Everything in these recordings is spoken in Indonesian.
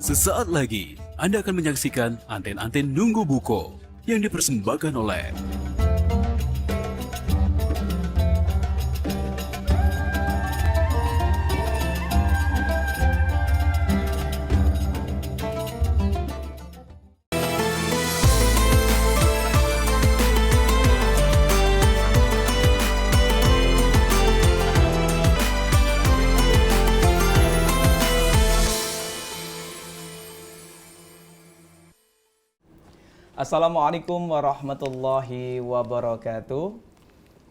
Sesaat lagi, Anda akan menyaksikan Anten-Anten Nunggu Buko yang dipersembahkan oleh Assalamualaikum warahmatullahi wabarakatuh.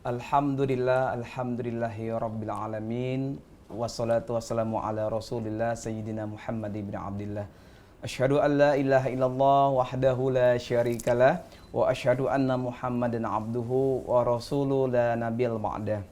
Alhamdulillahi rabbil alamin. Wassalatu wassalamu ala rasulillah Sayyidina Muhammad ibn Abdillah. Asyhadu an la ilaha illallah wahdahu la syarikalah. Wa asyhadu anna Muhammadan abduhu wa rasuluhu la nabiyal ba'dah.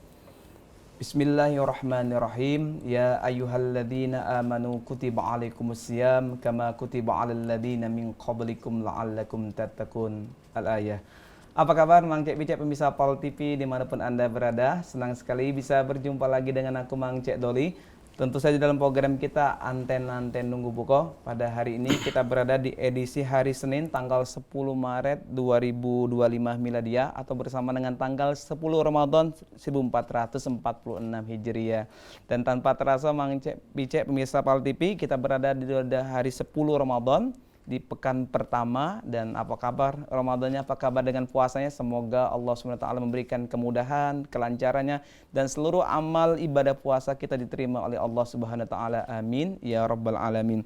Bismillahirrahmanirrahim. Ya ayyuhalladzina amanu kutiba alaikumusiyam kama kutiba alal ladzina min qablikum la'allakum tattaqun. Al-ayah. Apa kabar Mang Cek Bicek pemirsa Pal TV dimanapun Anda berada? Senang sekali bisa berjumpa lagi dengan aku Mang Cek Doli. Tentu saja dalam program kita Anten-Anten Nunggu Buko. Pada hari ini kita berada di edisi hari Senin tanggal 10 Maret 2025 Miladia atau bersama dengan tanggal 10 Ramadan 1446 Hijriah. Dan tanpa terasa Mang Cek Bicek pemirsa Pal TV, kita berada di hari 10 Ramadan di pekan pertama. Dan apa kabar Ramadannya, apa kabar dengan puasanya? Semoga Allah SWT memberikan kemudahan, kelancarannya, dan seluruh amal ibadah puasa kita diterima oleh Allah SWT. Amin ya rabbal alamin.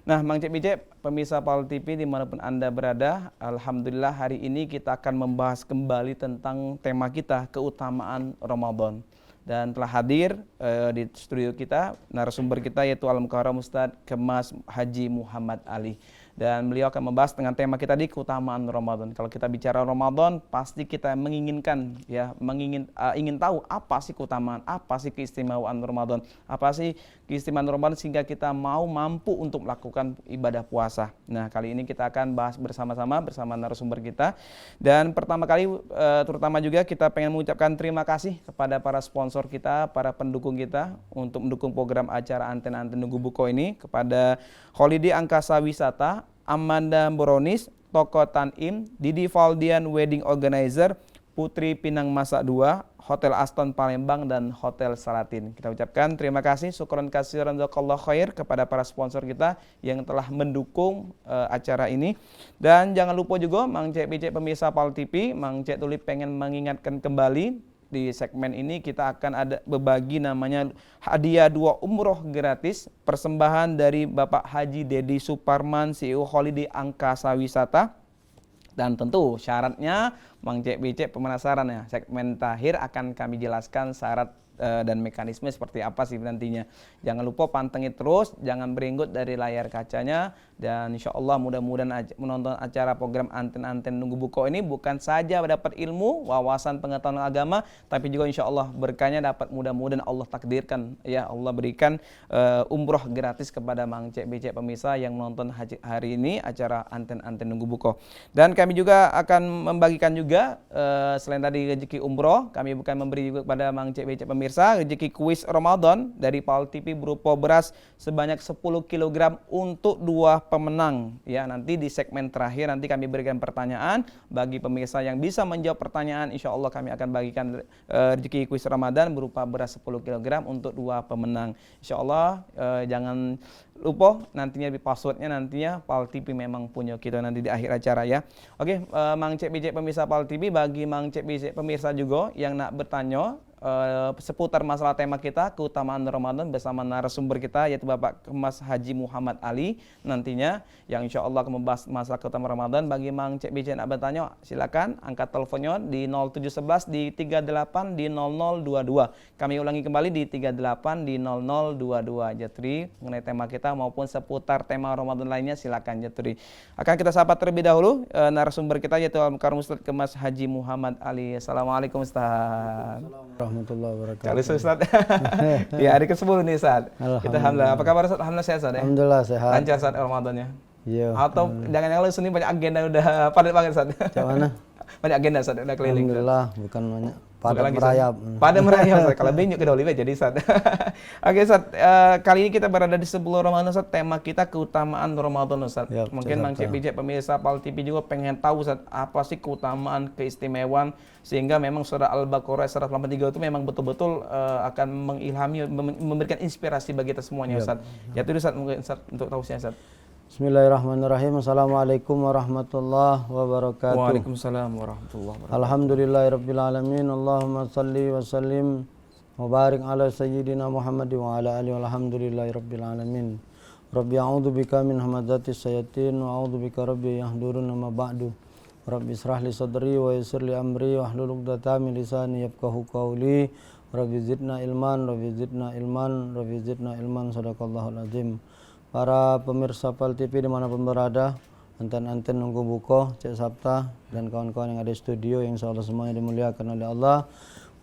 Nah, Mang Cek Bicek pemirsa Pal TV dimanapun Anda berada, alhamdulillah hari ini kita akan membahas kembali tentang tema kita, keutamaan Ramadan. Dan telah hadir di studio kita narasumber kita yaitu Al-Mukarram Ustadz Kemas Haji Muhammad Ali. Dan beliau akan membahas dengan tema kita di keutamaan Ramadan. Kalau kita bicara Ramadan, pasti kita menginginkan ya, ingin tahu apa sih keutamaan, apa sih keistimewaan Ramadan, apa sih keistimewaan Ramadan sehingga kita mampu untuk melakukan ibadah puasa. Nah, kali ini kita akan bahas bersama narasumber kita. Dan pertama kali terutama juga kita pengen mengucapkan terima kasih kepada para sponsor kita, para pendukung kita untuk mendukung program acara Anten-Anten Nunggu Buko ini, kepada Holiday Angkasa Wisata, Amanda Boronis, Toko Tanim, Didi Valdian Wedding Organizer, Putri Pinang Masak 2, Hotel Aston Palembang, dan Hotel Salatin. Kita ucapkan terima kasih, syukron kasiran jazakallahu khair kepada para sponsor kita yang telah mendukung acara ini. Dan jangan lupa juga Mang Cek Bicek pemirsa Pal TV, Mang Cek Tuli pengen mengingatkan kembali di segmen ini kita akan ada berbagi namanya hadiah 2 umroh gratis, persembahan dari Bapak Haji Dedi Suparman, CEO Holiday Angkasa Wisata. Dan tentu syaratnya Mang Cek Bicek penasaran ya, segmen terakhir akan kami jelaskan syarat dan mekanisme seperti apa sih nantinya. Jangan lupa pantengin terus, jangan berenggut dari layar kacanya. Dan insya Allah mudah-mudahan menonton acara program Anten-Anten Nunggu Buko ini bukan saja dapat ilmu, wawasan, pengetahuan agama, tapi juga insya Allah berkahnya dapat, mudah-mudahan Allah takdirkan ya, Allah berikan umroh gratis kepada Mang Cek Bicek pemirsa yang menonton hari ini acara Anten-Anten Nunggu Buko. Dan kami juga akan membagikan juga selain tadi rezeki umroh, kami bukan memberi juga kepada Mang Cek Bicek pemirsa rezeki kuis Ramadan dari Pal TV berupa beras sebanyak 10 kg untuk 2 pemenang ya. Nanti di segmen terakhir nanti kami berikan pertanyaan bagi pemirsa yang bisa menjawab pertanyaan, insya Allah kami akan bagikan rezeki kuis Ramadan berupa beras 10 kg untuk 2 pemenang. Insya Allah jangan lupa nantinya di passwordnya nantinya Pal TV memang punya kita nanti di akhir acara ya. Oke, Mang Cek Bicek pemirsa Pal TV, bagi Mang Cek Bicek pemirsa juga yang nak bertanya seputar masalah tema kita keutamaan Ramadan bersama narasumber kita yaitu Bapak Kemas Haji Muhammad Ali nantinya yang insya Allah akan membahas masalah keutamaan Ramadan. Bagi Mang Cek Bicek nak bertanya silakan angkat teleponnya di 0711 di 38 di 0022. Kami ulangi kembali di 38 di 0022. Jatri mengenai tema kita maupun seputar tema Ramadan lainnya silakan Jatri. Akan kita sapa terlebih dahulu narasumber kita yaitu Al-Mukarram Ustadz Kemas Haji Muhammad Ali. Assalamualaikum Ustaz. Warahmatullahi wabarakatuh. Kali Ustaz. Ya, hari ke-10 nih Ustaz. Kita alhamdulillah. Apa kabar Ustaz? Alhamdulillah sehat Ustaz ya? Alhamdulillah sehat. Lancar Ustaz Ramadannya. Iya. Atau jangan yang lalu banyak agenda udah padat banget Ustaz. Cak mana? Banyak agenda Ustaz udah keliling. Alhamdulillah bukan banyak padat lagi, merayap. Ustaz. Padat merayap, Ustaz. Kalau bingung ke Doli jadi Ustaz. Oke, Ustaz. Kali ini kita berada di sebelum Ramadan, Ustaz. Tema kita keutamaan Ramadan, Ustaz. Ya, Mungkin Mang Cek Bijak pemirsa Pal TV juga pengen tahu, Ustaz, apa sih keutamaan, keistimewaan sehingga memang surah Al-Baqarah 183 itu memang betul-betul akan mengilhami, memberikan inspirasi bagi kita semuanya, Ustaz. Ya, itu Ustaz, mungkin Ustaz untuk tausiahnya, Ustaz. Bismillahirrahmanirrahim. Assalamualaikum warahmatullahi wabarakatuh. Waalaikumsalam warahmatullahi wabarakatuh. Alhamdulillahirabbil alamin. Allahumma salli wa sallim wa barik ala sayyidina Muhammad wa ala alihi walhamdulillahirabbil alamin. Rabbi a'udzu bika min hamazatis syayatin wa a'udzu bika rabbi yahdurun ma ba'du. Rabbi israh li sadri wa yassir li amri wa hlul 'uqdatam min lisani yafqahu qawli. Rabbi zidna ilman, Rabbi zidna ilman, Rabbi zidna ilman. Shadaqallahul azim. Para pemirsa Pal TV dimanapun berada, anten-anten nunggu buko, Cek Sabta dan kawan-kawan yang ada di studio yang insyaallah semuanya dimuliakan oleh Allah.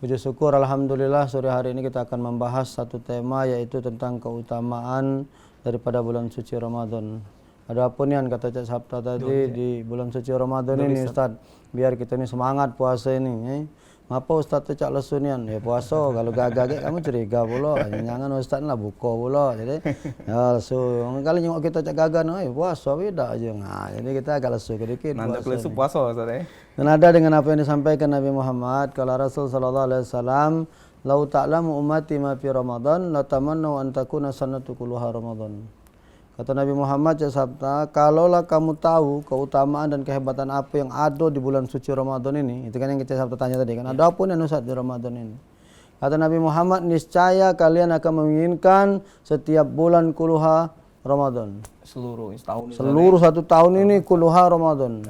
Puji syukur alhamdulillah sore hari ini kita akan membahas satu tema, yaitu tentang keutamaan daripada bulan suci Ramadan. Ada apa nih kata Cek Sabta tadi di bulan suci Ramadan ini, Ustaz, biar kita ini semangat puasa ini. Apa Ustaz tu cak lesunian? Ya puasa, kalau gagak kamu curiga pula. Jangan Ustaz lah buka pula. Jadi ya lesu. Kalau nyengok kita cak gagak no, puasa beda aja. Nah, jadi kita agak lesu sedikit. Nanti lesu puasa, Ustaz. Dan ada dengan apa yang disampaikan Nabi Muhammad, kalau Rasul sallallahu alaihi wasallam, "Lau ta'lamu ummati ma fi Ramadan, la tamannu an takuna sanatu kulluha Ramadan." Kata Nabi Muhammad sabda, kalaulah kamu tahu keutamaan dan kehebatan apa yang ada di bulan suci Ramadan ini, itu kan yang kita sabda tanya tadi kan, ada apa yang Ustaz di Ramadan ini? Kata Nabi Muhammad, niscaya kalian akan menginginkan setiap bulan kuluha Ramadan. Seluruh tahun. Seluruh satu tahun ini kuluha Ramadan.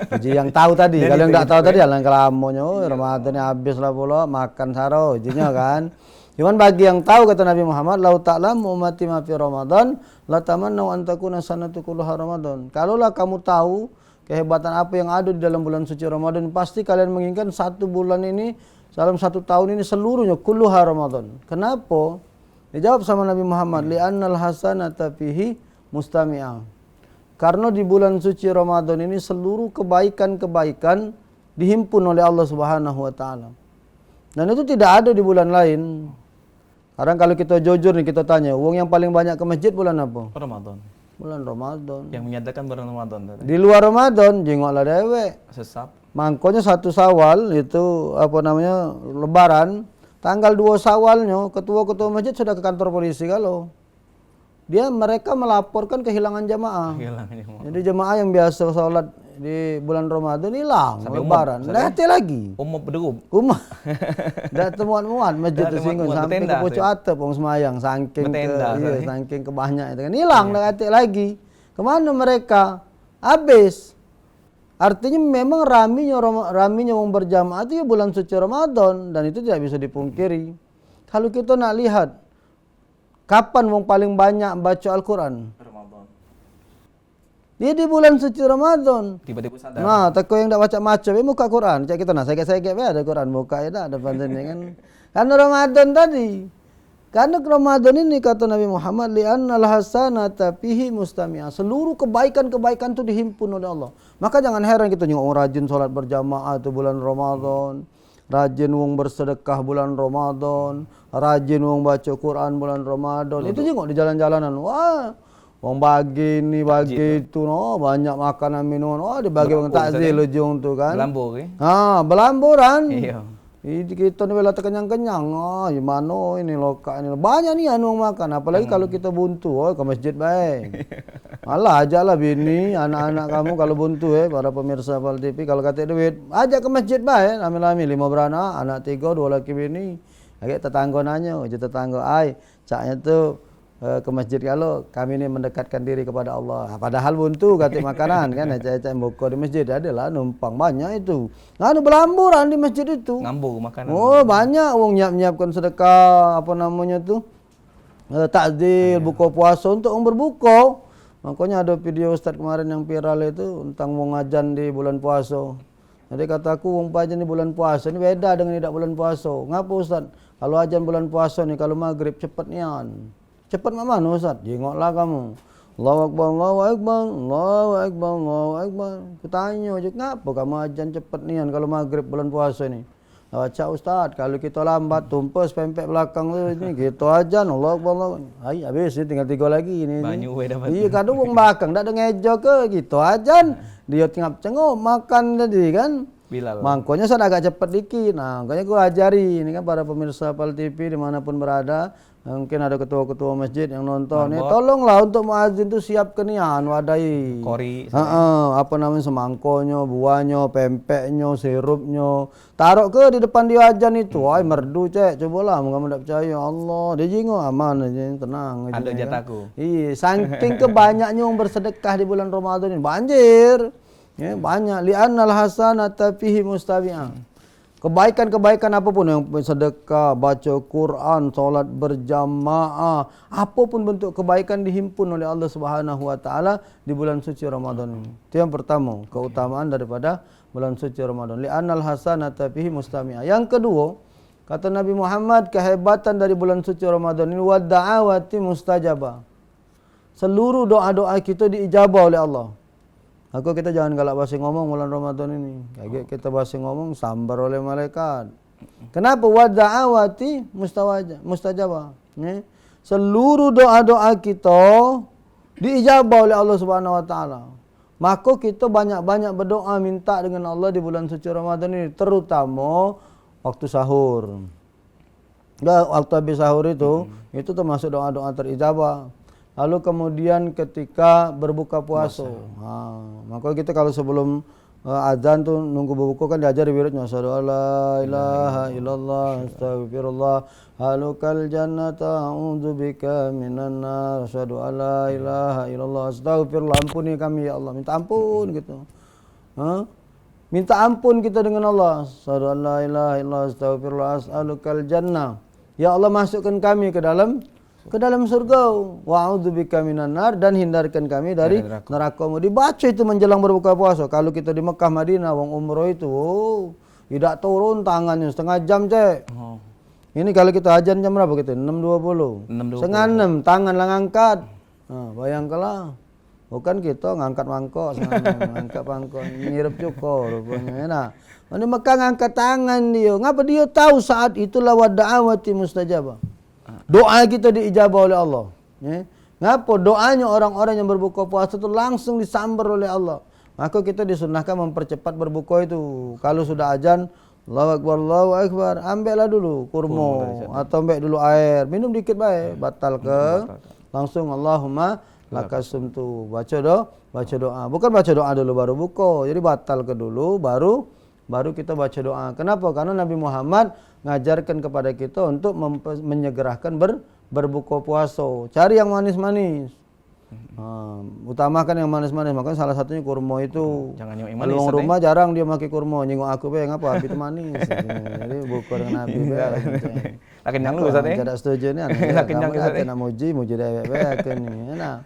Jadi yang tahu tadi, kalau yang tidak tahu tadi jalan kelamonnya, Ramadan habis lah pula makan saro, izinnya kan. Cuman bagi yang tahu kata Nabi Muhammad, lau ta'lamu ummati ma fi Ramadan, la tamannu an takuna sanatu kulluha Ramadan. Kalaulah kamu tahu kehebatan apa yang ada di dalam bulan suci Ramadan, pasti kalian menginginkan satu bulan ini, dalam satu tahun ini seluruhnya kulluha Ramadan. Kenapa? Dijawab sama Nabi Muhammad, li'annal hasanata fihi mustami'ah. Karena di bulan suci Ramadan ini seluruh kebaikan-kebaikan dihimpun oleh Allah Subhanahu wa taala. Dan itu tidak ada di bulan lain. Sekarang kalau kita jujur nih, kita tanya, uang yang paling banyak ke masjid bulan apa? Ramadan. Bulan Ramadan. Yang menyatakan bulan Ramadan. Di luar Ramadan, jengoklah dewek. Sesap. Mangkonya 1 Syawal, itu apa namanya, Lebaran. Tanggal 2 Syawalnya, ketua-ketua masjid sudah ke kantor polisi kalau. Mereka melaporkan kehilangan jamaah. Jadi jamaah yang biasa sholat di bulan Ramadan hilang, Lebaran. Dah hati lagi. Umum berderup. Dah temuan-muat masjid tersinggung sampai ke pucuk atap wong semayang saking saking kebanyak itu kan hilang dah hati lagi. Kemana mereka? Habis. Artinya memang raminya wong berjamaah itu ya bulan suci Ramadan, dan itu tidak bisa dipungkiri. Kalau kita nak lihat kapan wong paling banyak baca Al-Quran? Dia di bulan suci Ramadan. Tiba-tiba sadar. Nah, teko yang tak baca macam, muka Quran. Cak kita nah, saya ada Quran muka ya ada pandai kan. Karena Ramadan tadi. Karena Ramadan ini kata Nabi Muhammad, li'annal hasanata fihi mustami'ah. Seluruh kebaikan-kebaikan itu dihimpun oleh Allah. Maka jangan heran kita nyengok orang rajin salat berjamaah itu bulan Ramadan. Rajin wong bersedekah bulan Ramadan. Rajin wong baca Quran bulan Ramadan. Itu nyengok di jalan-jalanan. Wah, wong bagi ini bagi itu, no, banyak makanan minuman, dibagi wong takzil ujung tu kan. Belambur ke? Belamburan. Iya. Kita ni bela terkenyang-kenyang. Gimana ini lokak ini. Banyak ni anu makan, apalagi kalau kita buntu, ke masjid baik. Malah ajaklah bini, anak-anak kamu kalau buntu para pemirsa Pal TV, kalau kata duit, ajak ke masjid baik. Amil-amil 5 beranak, anak 3, 2 laki bini. Agak tetangga nanya, tetangga caknya tu ke masjid kalau kami ini mendekatkan diri kepada Allah. Padahal buntu kata makanan kan, cek-cek buka di masjid adalah numpang banyak itu. Anu belamburan di masjid itu. Ngambur makanan. Oh, banyak wong nyiapkan sedekah apa namanya tu? Takjil, buka puasa untuk orang berbuka. Makanya ada video Ustaz kemarin yang viral itu tentang wong ajan di bulan puasa. Jadi kataku wong ajan di bulan puasa ini beda dengan tidak bulan puasa. Ngapa Ustaz? Kalau ajan bulan puasa ni kalau maghrib cepat nian. Cepat mana Ustaz? Jengoklah kamu. Allahu Akbar, Allahu Akbar, Allahu Akbar, Allahu Akbar. Aku tanya je, kenapa kamu ajan cepat nian kalau maghrib bulan puasa ni? Baca Ustaz, kalau kita lambat tumpes pempek belakang tu ni, kita ajan Allahu Akbar, Allahu Akbar. Hai, habis ni tinggal 3 lagi ni. Banyak we dapat. Iya, kadang wong belakang dak ada ngejo ke, kita ajan. Dia tengah cengok makan tadi kan. Bilal. Mangkonya saya agak cepat dikit. Nah, makanya gua ajari ini kan para pemirsa Pal TV dimanapun berada. Mungkin ada ketua-ketua masjid yang nonton. Ya, tolonglah untuk muazin tu siapkan nian wadai. Kori. Apa namanya semangkonya, buahnya, pempeknya, sirupnya. Taruh ke di depan dia ajan itu. Ay merdu cek. Cobalah kamu tak percaya. Allah, dia jengok aman aja, tenang aja. Ada kan. jataku. Iya, saking kebanyaknya yang bersedekah di bulan Ramadan ini banjir. Ya, banyak li'annal hasanata fihi mustabi'ah. Kebaikan-kebaikan apapun yang sedekah, baca Quran, solat berjamaah, apapun bentuk kebaikan dihimpun oleh Allah Subhanahu wa taala di bulan suci Ramadan ini. Itu yang pertama, keutamaan daripada bulan suci Ramadan. Li'annal hasanata fihi mustabi'ah. Yang kedua, kata Nabi Muhammad, kehebatan dari bulan suci Ramadan ini wa da'awati mustajabah. Seluruh doa-doa kita diijabah oleh Allah. Aku kita jangan galak basi ngomong bulan Ramadan ini. Kayak kita basi ngomong sambar oleh malaikat. Kenapa? Wa da'awati mustajabah. Seluruh doa-doa kita diijabah oleh Allah Subhanahu wa taala. Maka kita banyak-banyak berdoa minta dengan Allah di bulan suci Ramadan ini, terutama waktu sahur. Waktu habis sahur itu termasuk doa-doa terijabah. Lalu kemudian ketika berbuka puasa. Maka kita kalau sebelum azan tu nunggu berbuka kan diajar wiridnya asyhadu alla ilaha illallah astagfirullah halukal jannata a'udzubika minan nar asyhadu alla ilaha illallah astagfirullah ampuni kami ya Allah, minta ampun gitu. Minta ampun kita dengan Allah. Asyhadu alla ilaha illallah astagfirullah as'alukal jannah. Ya Allah, masukkan kami ke dalam surga. Wa'udzubika minan nar, dan hindarkan kami dari neraka-Mu. Dibaca itu menjelang berbuka puasa. Kalau kita di Mekah Madinah wong umroh itu, tidak turun tangannya setengah jam, cek. Ini kalau kita ajan jam berapa kita? 6.20. Setengah 6 tangan lah ngangkat. Bayangkanlah. Bukan kita ngangkat mangkok, ngangkat mangkok, ngirup cukur rupanya. Nah, di Mekah ngangkat tangan dia. Ngapa dia tahu saat itulah wa da'awati mustajabah. Doa kita diijabah oleh Allah. Ngapa? Doanya orang-orang yang berbuka puasa itu langsung disambar oleh Allah. Maka kita disunahkan mempercepat berbuka itu. Kalau sudah azan, Allahu Akbar, Allahu Akbar, ambillah dulu kurma atau ambil dulu air, minum dikit baik, batal ke langsung Allahumma lakasumtu. Baca doa. Bukan baca doa dulu baru buka. Jadi batal ke dulu baru kita baca doa. Kenapa? Karena Nabi Muhammad ngajarkan kepada kita untuk menyegerakan berbuka puasa. Cari yang manis-manis. Utamakan yang manis-manis. Makanya salah satunya kurma itu. Jangan yang manis. Kalau rumah jarang dia pakai kurma. Nyengok aku be ngapa? Habis itu manis. Jadi buka dengan Nabi be. Lakin yang lu Ustaz ya. Tidak setuju ni. Lakin yang Ustaz. Nak muji dewek be ni. Nah.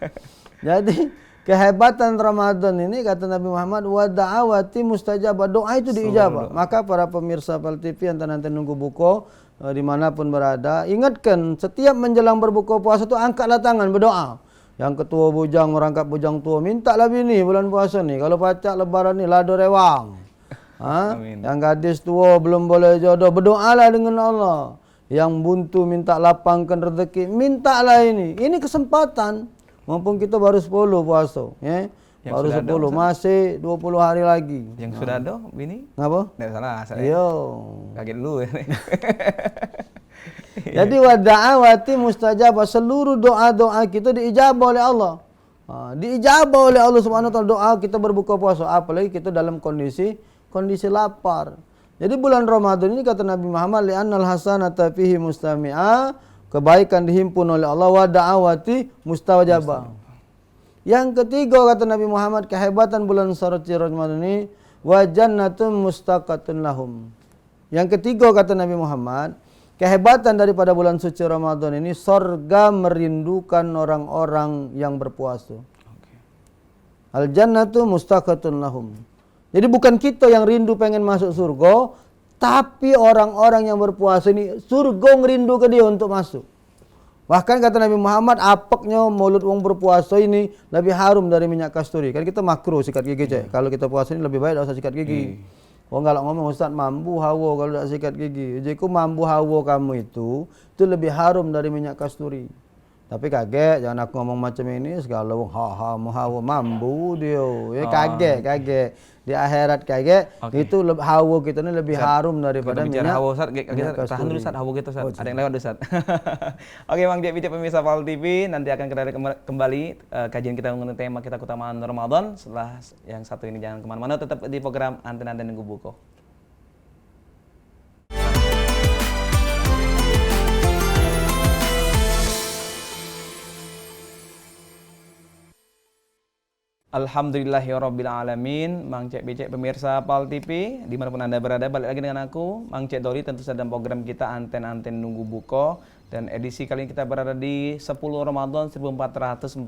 Jadi kehebatan Ramadan ini kata Nabi Muhammad wa da'awati mustajabah, doa itu diijabah. Maka para pemirsa Pal TV yang nanti nunggu buka dimanapun berada, ingatkan setiap menjelang berbuka puasa itu angkatlah tangan berdoa. Yang ketua bujang merangkap bujang tua, mintalah bini bulan puasa ni. Kalau pacak lebaran ni lado rewang. Yang gadis tua belum boleh jodoh, berdoalah dengan Allah. Yang buntu minta lapangkan rezeki, mintalah ini. Ini kesempatan. Mumpung kita baru 10 puasa, ya. Baru 10, masih 20 hari lagi. Yang sudah ada bini? Ngapa? Tidak salah, saya. Yo. Kaget dulu. Jadi wa da'awati mustajabah, seluruh doa-doa kita diijabah oleh Allah. Diijabah oleh Allah Subhanahu wa taala doa kita berbuka puasa, apalagi kita dalam kondisi lapar. Jadi bulan Ramadan ini kata Nabi Muhammad li'annal hasanata fihi mustami'ah, kebaikan dihimpun oleh Allah wa da'awati mustajabah. Yang ketiga kata Nabi Muhammad, kehebatan bulan suci Ramadan ini wa jannatun mustaqatun lahum. Yang ketiga kata Nabi Muhammad, kehebatan daripada bulan suci Ramadan ini surga merindukan orang-orang yang berpuasa. Al jannatu mustaqatun lahum. Jadi bukan kita yang rindu pengen masuk surga, tapi orang-orang yang berpuasa ini surga ngerindu ke dia untuk masuk. Bahkan kata Nabi Muhammad, apeknya mulut wong berpuasa ini lebih harum dari minyak kasturi. Kan kita makruh sikat gigi, Cek. Kalau kita puasa ini lebih baik tak usah sikat gigi. Wong kalau ngomong, Ustaz mambu hawa kalau tak sikat gigi. Jadi mambu hawa kamu itu lebih harum dari minyak kasturi. Tapi kaget, jangan aku ngomong macam ini segala wong hawa mambu dia. Ya kaget. Di akhirat kaget, itu hawa kita ini lebih harum daripada minyak. Hawa Ustaz, kita tahan dulu Ustaz, hawa kita Ustaz. Ada yang lewat Ustaz. Oke, Bang Cek Bicek pemirsa Pal TV, nanti akan kembali kajian kita mengenai tema kita keutamaan Ramadan. Setelah yang satu ini jangan kemana-mana, tetap di program Anten-Anten Nunggu Buko. Alhamdulillahirrabbilalamin. Mang Cek Bicek pemirsa Pal TV dimanapun Anda berada, balik lagi dengan aku Mang Cek Dori, tentu saja dalam program kita Anten-Anten Nunggu Buko. Dan edisi kali ini kita berada di 10 Ramadan 1446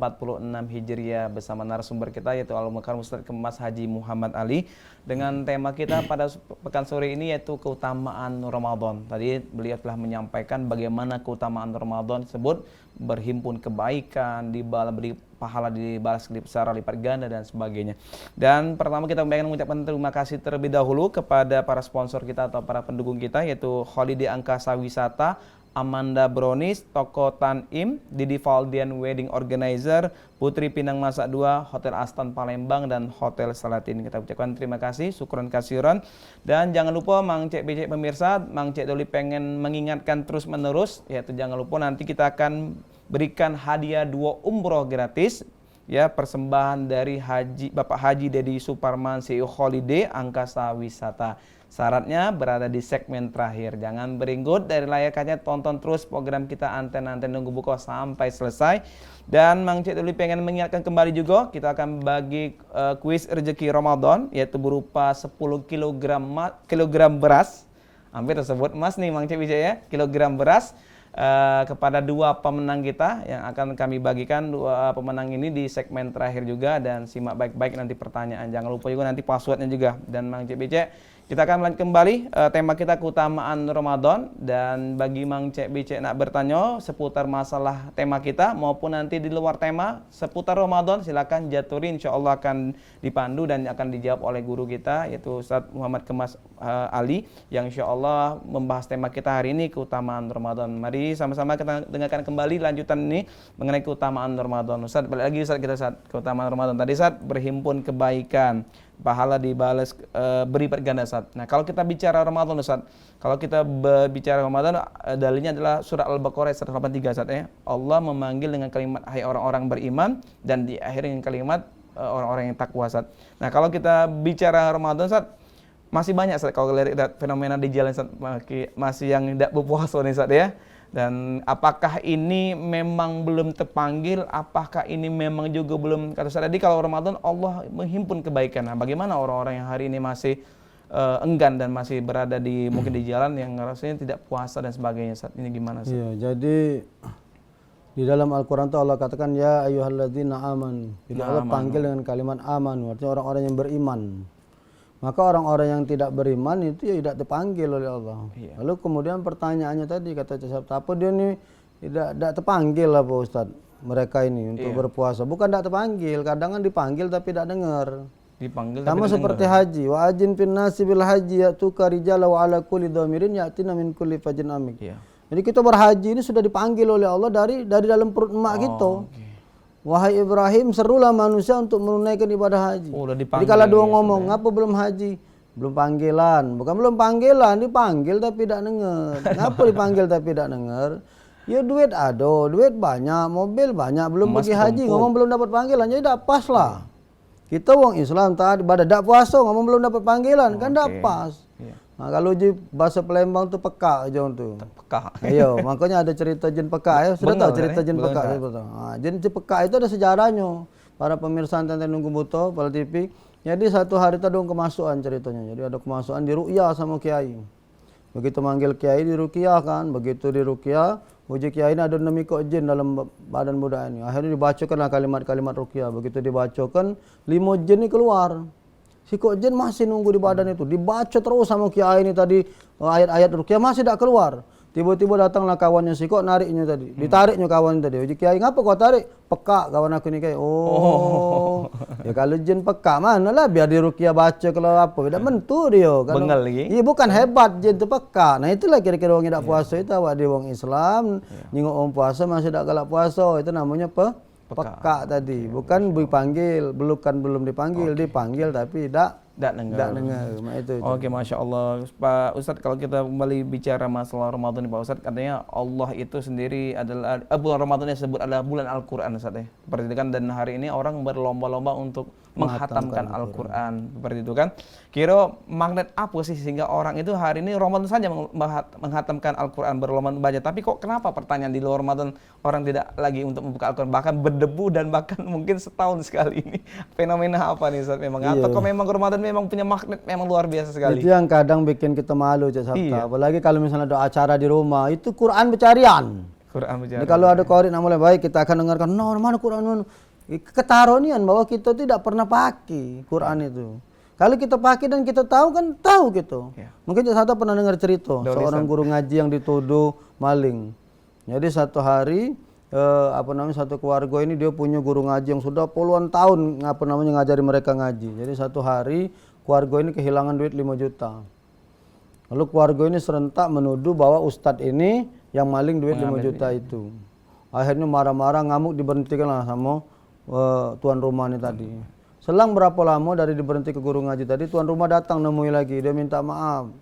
Hijriah bersama narasumber kita yaitu Al-Mukarram Ustaz Kemas Haji Muhammad Ali, dengan tema kita pada pekan sore ini yaitu keutamaan Ramadan. Tadi beliau telah menyampaikan bagaimana keutamaan Ramadan tersebut, berhimpun kebaikan, beri pahala dibalas secara lipat ganda dan sebagainya. Dan pertama kita ingin mengucapkan terima kasih terlebih dahulu kepada para sponsor kita atau para pendukung kita yaitu Holiday Angkasa Wisata, Amanda Brownies, Toko Tan Im, Didi Valdian Wedding Organizer, Putri Pinang Masak 2, Hotel Aston Palembang, dan Hotel Salatin. Kita ucapkan terima kasih, syukron kasiran. Dan jangan lupa Mang Cek Bicek pemirsa, Mang Cek Doli pengen mengingatkan terus menerus, yaitu jangan lupa nanti kita akan berikan hadiah 2 umroh gratis, ya, persembahan dari Bapak Haji Dedi Suparman CEO Holiday Angkasa Wisata. Syaratnya berada di segmen terakhir. Jangan berenggut dari layar kaca, tonton terus program kita Anten-Anten Nunggu Buko sampai selesai. Dan Mang Cek Duli pengen mengingatkan kembali juga, kita akan bagi kuis rezeki Ramadan, yaitu berupa 10 kilogram beras. Hampir tersebut emas nih Mang Cek Bicek ya, kilogram beras. Kepada 2 pemenang kita yang akan kami bagikan 2 pemenang ini di segmen terakhir juga, dan simak baik-baik nanti pertanyaan, jangan lupa juga nanti passwordnya juga. Dan Mang Cek Bicek, kita akan melanjutkan kembali tema kita keutamaan Ramadan, dan bagi Mang Cek Bicek nak bertanya seputar masalah tema kita maupun nanti di luar tema seputar Ramadan, silakan jaturin, insyaallah akan dipandu dan akan dijawab oleh guru kita yaitu Ustaz Muhammad Kemas Ali yang insyaallah membahas tema kita hari ini keutamaan Ramadan. Mari sama-sama kita dengarkan kembali lanjutan ini mengenai keutamaan Ramadan. Ustaz, balik lagi Ustaz, kita Ustaz, keutamaan Ramadan tadi Ustaz, berhimpun kebaikan, pahala dibalas berlipat ganda Ustaz. Nah, kalau kita bicara Ramadan Ustaz, kalau kita berbicara Ramadan, dalilnya adalah surah Al-Baqarah 183 Ustaz ya. Allah memanggil dengan kalimat hai orang-orang beriman, dan diakhiri dengan kalimat orang-orang yang takwa Ustaz. Nah, kalau kita bicara Ramadan Ustaz, masih banyak Ustaz kalau lihat fenomena di jalan Ustaz, masih yang tidak berpuasa nih Ustaz ya. Dan apakah ini memang belum terpanggil? Apakah ini memang juga belum? Kata Ustaz tadi kalau Ramadan Allah menghimpun kebaikan. Nah, bagaimana orang-orang yang hari ini masih enggan dan masih berada di mungkin di jalan yang rasanya tidak puasa dan sebagainya Ustaz? Ini gimana Ustaz? Iya, jadi di dalam Al-Qur'an itu Allah katakan ya ayyuhalladzina amanu. Jadi Allah panggil dengan kalimat amanu, artinya orang-orang yang beriman. Maka orang-orang yang tidak beriman itu ya tidak terpanggil oleh Allah. Iya. Lalu kemudian pertanyaannya tadi kata Ustaz, apa dia ini tidak terpanggil apa Ustaz? Mereka ini untuk berpuasa. Bukan tidak terpanggil, kadang kan dipanggil tapi tidak dengar. Dipanggil sama seperti haji. Wa ajin fin nasi bil haji ya'tuka rijala wa ala kulli dhamirin ya'tina min kulli fajin amik. Iya. Jadi kita berhaji ini sudah dipanggil oleh Allah dari dalam perut emak kita. Okay. Wahai Ibrahim, serulah manusia untuk menunaikan ibadah haji. Jadi kalau dua ngomong, ngapa belum haji? Belum panggilan. Bukan belum panggilan, dipanggil tapi tidak dengar. Ngapa dipanggil tapi tidak dengar? Ya duit ada, duit banyak, mobil banyak, belum pergi haji, ngomong belum dapat panggilan, jadi tidak pas lah. Kita wong Islam taat ibadah, tidak puasa, ngomong belum dapat panggilan, kan tidak pas. Iya. Nah, kalau di bahasa Palembang tu peka aja tu. Peka. Ayo, makanya ada cerita jin peka ya. Sudah tahu cerita jin peka itu. Nah, jin peka itu ada sejarahnya. Para pemirsa Anten Nunggu Buko Pal TV. Jadi satu hari itu ada kemasukan ceritanya. Jadi ada kemasukan di ruqyah sama kiai. Begitu manggil kiai di ruqyah kan, begitu di ruqyah, uji kiai ini ada 6 ekor jin dalam badan budak ini. Akhirnya dibacakanlah kalimat-kalimat ruqyah. Begitu dibacakan, 5 jin ini keluar. Si kok jin masih nunggu di badan itu, dibaca terus sama kiai ini tadi ayat-ayat ruqyah masih tidak keluar. Tiba-tiba datanglah kawannya si kok nariknya tadi. Ditariknya kawan tadi. Uji kiai, ngapa kau tarik? Peka kawan aku ni kiai. Oh. Ya kalau jin peka mana lah biar di ruqyah baca kalau apa. Tidak mentu dia. Kalau, Bengal lagi. iya bukan hebat jin tu peka. Nah itulah kira-kira orang tidak puasa itu awak dia orang Islam. Nyengok orang puasa masih tak galak puasa. Itu namanya peka tadi. Bukan dipanggil, belum dipanggil, dipanggil tapi tidak dengar. Itu. Oke, Masya Allah. Pak Ustadz, kalau kita kembali bicara masalah Ramadan nih Pak Ustadz, katanya Allah itu sendiri adalah, bulan Ramadan yang disebut adalah bulan Al-Quran Ustadz ya. Seperti itu kan, dan hari ini orang berlomba-lomba untuk menghatamkan Al-Quran. Seperti itu kan. Kira magnet apa sih sehingga orang itu hari ini Ramadan saja menghatamkan Al-Quran, berlomba membaca. Tapi kok kenapa pertanyaan di luar Ramadan orang tidak lagi untuk membuka Al-Quran, bahkan berdebu dan bahkan mungkin setahun sekali ini. Fenomena apa nih Ustadz memang? Atau kok memang Ramadan memang punya magnet memang luar biasa sekali? Itu yang kadang bikin kita malu Cak Sabta. Apalagi kalau misalnya ada acara di rumah, itu Quran bercarian. Jadi kalau ada qari nak mulai baik, kita akan dengarkan, mana Quran, ketaronian bahwa kita tidak pernah pakai Quran itu. Kalau kita pakai dan kita tahu kan, tahu gitu. Mungkin Cak Sabta pernah dengar cerita seorang guru ngaji yang dituduh maling. Jadi satu hari satu keluarga ini dia punya guru ngaji yang sudah puluhan tahun ngajari mereka ngaji. Jadi satu hari keluarga ini kehilangan duit 5 juta. Lalu keluarga ini serentak menuduh bahwa ustadz ini yang maling duit 5 juta itu. Akhirnya marah-marah, ngamuk, diberhentikan lah sama tuan rumah ini tadi. Selang berapa lama dari diberhenti ke guru ngaji tadi, tuan rumah datang nemui lagi, dia minta maaf.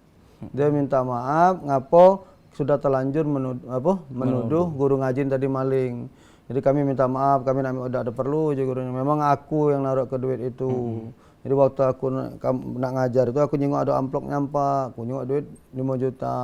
Dia minta maaf, ngapo sudah terlanjur menuduh guru ngaji tadi maling. Jadi kami minta maaf, kami udah ada perlu juga gurunya. Memang aku yang naruh ke duit itu. Jadi waktu aku nak ngajar itu aku nyengok ada amplop nyampak, aku nyengok duit 5 juta.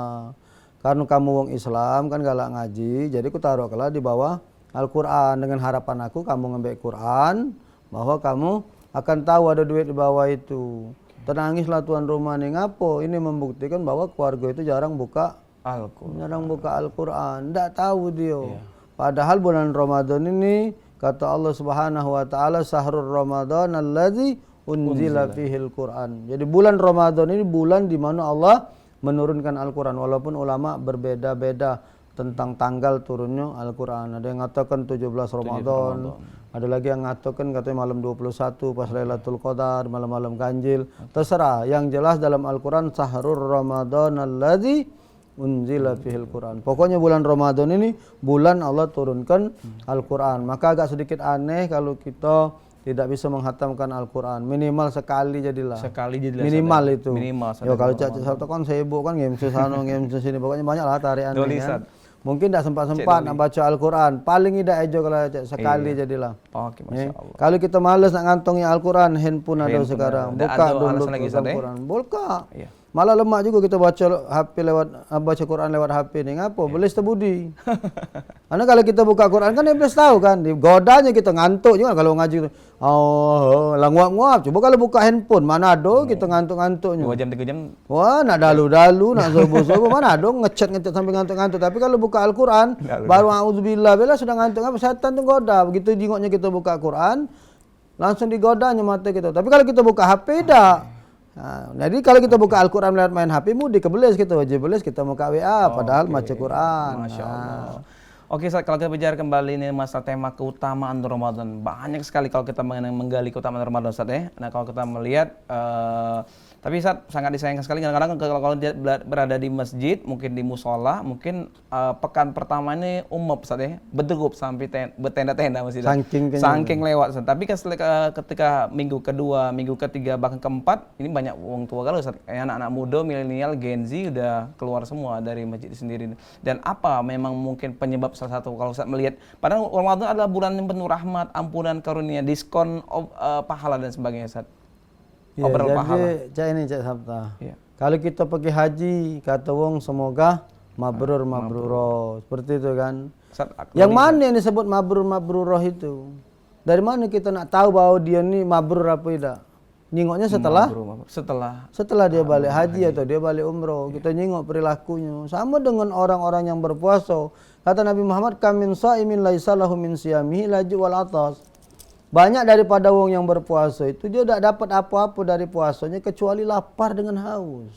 Karena kamu wong Islam kan galak ngaji, jadi aku taruh kelah di bawah Al-Quran dengan harapan aku kamu ngambil Quran bahwa kamu akan tahu ada duit di bawah itu. Tenangislah tuan rumah nih, ngapo? Ini membuktikan bahwa keluarga itu jarang buka Al-Quran. Tidak tahu dia. Padahal bulan Ramadan ini kata Allah Subhanahu wa taala sahrul Ramadan allazi unzila fihil Quran. Jadi bulan Ramadan ini bulan di mana Allah menurunkan Al-Quran, walaupun ulama berbeda-beda tentang tanggal turunnya Al-Quran. Ada yang mengatakan 17 Ramadan, ada lagi yang mengatakan katanya malam 21 pas Lailatul Qadar, malam-malam ganjil. Terserah, yang jelas dalam Al-Quran sahrul Ramadan allazi unzila fihil Quran. Pokoknya bulan Ramadan ini bulan Allah turunkan Al-Quran. Maka agak sedikit aneh kalau kita tidak bisa menghatamkan Al-Quran. Minimal sekali jadilah. Minimal itu. Yo kalau Cak Sabta kan sibuk kan ngemsi sana ngemsi sini, pokoknya banyak lah tarian kan. Mungkin tidak sempat nak baca Al-Quran. Paling tidak aja kalau sekali jadilah. Oke, Masya Allah. Kalau kita malas nak ngantongi Al-Quran, handphone ada sekarang. Buka dulu Al-Quran. Buka. Malah lemak juga kita baca HP baca Quran lewat HP ni. Ngapa? Belis terbudi. Karena kalau kita buka Quran kan iblis tahu kan, digodanya kita ngantuk juga kalau ngaji. Lah nguap-nguap. Coba kalau buka handphone, mana ada kita ngantuk-ngantuknya. 2 jam 3 jam. Wah, nak dalu-dalu, nak subuh-subuh mana ada ngechat sampai ngantuk-ngantuk. Tapi kalau buka Al-Quran, baru auzubillah bela sudah ngantuk. Apa setan tu goda. Begitu jingoknya kita buka Quran, langsung digodanya mata kita. Tapi kalau kita buka HP dah. Nah, jadi kalau kita buka Al-Quran lewat main HP mudik kebeles kita wajib beles kita buka WA padahal baca Quran. Masya Allah. Oke, Ustaz, kalau kita bicara kembali ini masalah tema keutamaan Ramadan, banyak sekali kalau kita menggali keutamaan Ramadan, Ustaz ya. Nah, kalau kita melihat tapi Ustaz sangat disayangkan sekali kadang-kadang kalau dia berada di masjid, mungkin di musola, mungkin pekan pertama ini Ustaz ya, berdegup sampai bertenda-tenda masih saking lewat Ustaz. Tapi ketika minggu kedua, minggu ketiga bahkan keempat, ini banyak orang tua kalau Ustaz, anak-anak muda, milenial, Gen Z udah keluar semua dari masjid sendiri. Dan apa memang mungkin penyebab salah satu kalau Ustaz melihat padahal Ramadan adalah bulan yang penuh rahmat, ampunan, karunia, diskon pahala dan sebagainya Ustaz. Ya, jadi Cak Sabta. Kalau kita pergi haji, kata wong semoga mabrur. Seperti itu kan. Yang mana yang disebut mabrur itu? Dari mana kita nak tahu bahwa dia ni mabrur apa tidak? Nyingoknya setelah dia balik haji atau dia balik umroh. Kita nyingok perilakunya. Sama dengan orang-orang yang berpuasa. Kata Nabi Muhammad, "Kamin sha'imin laisa lahu min siyamihi laju wal atas." Banyak daripada wong yang berpuasa itu dia tidak dapat apa-apa dari puasanya kecuali lapar dengan haus.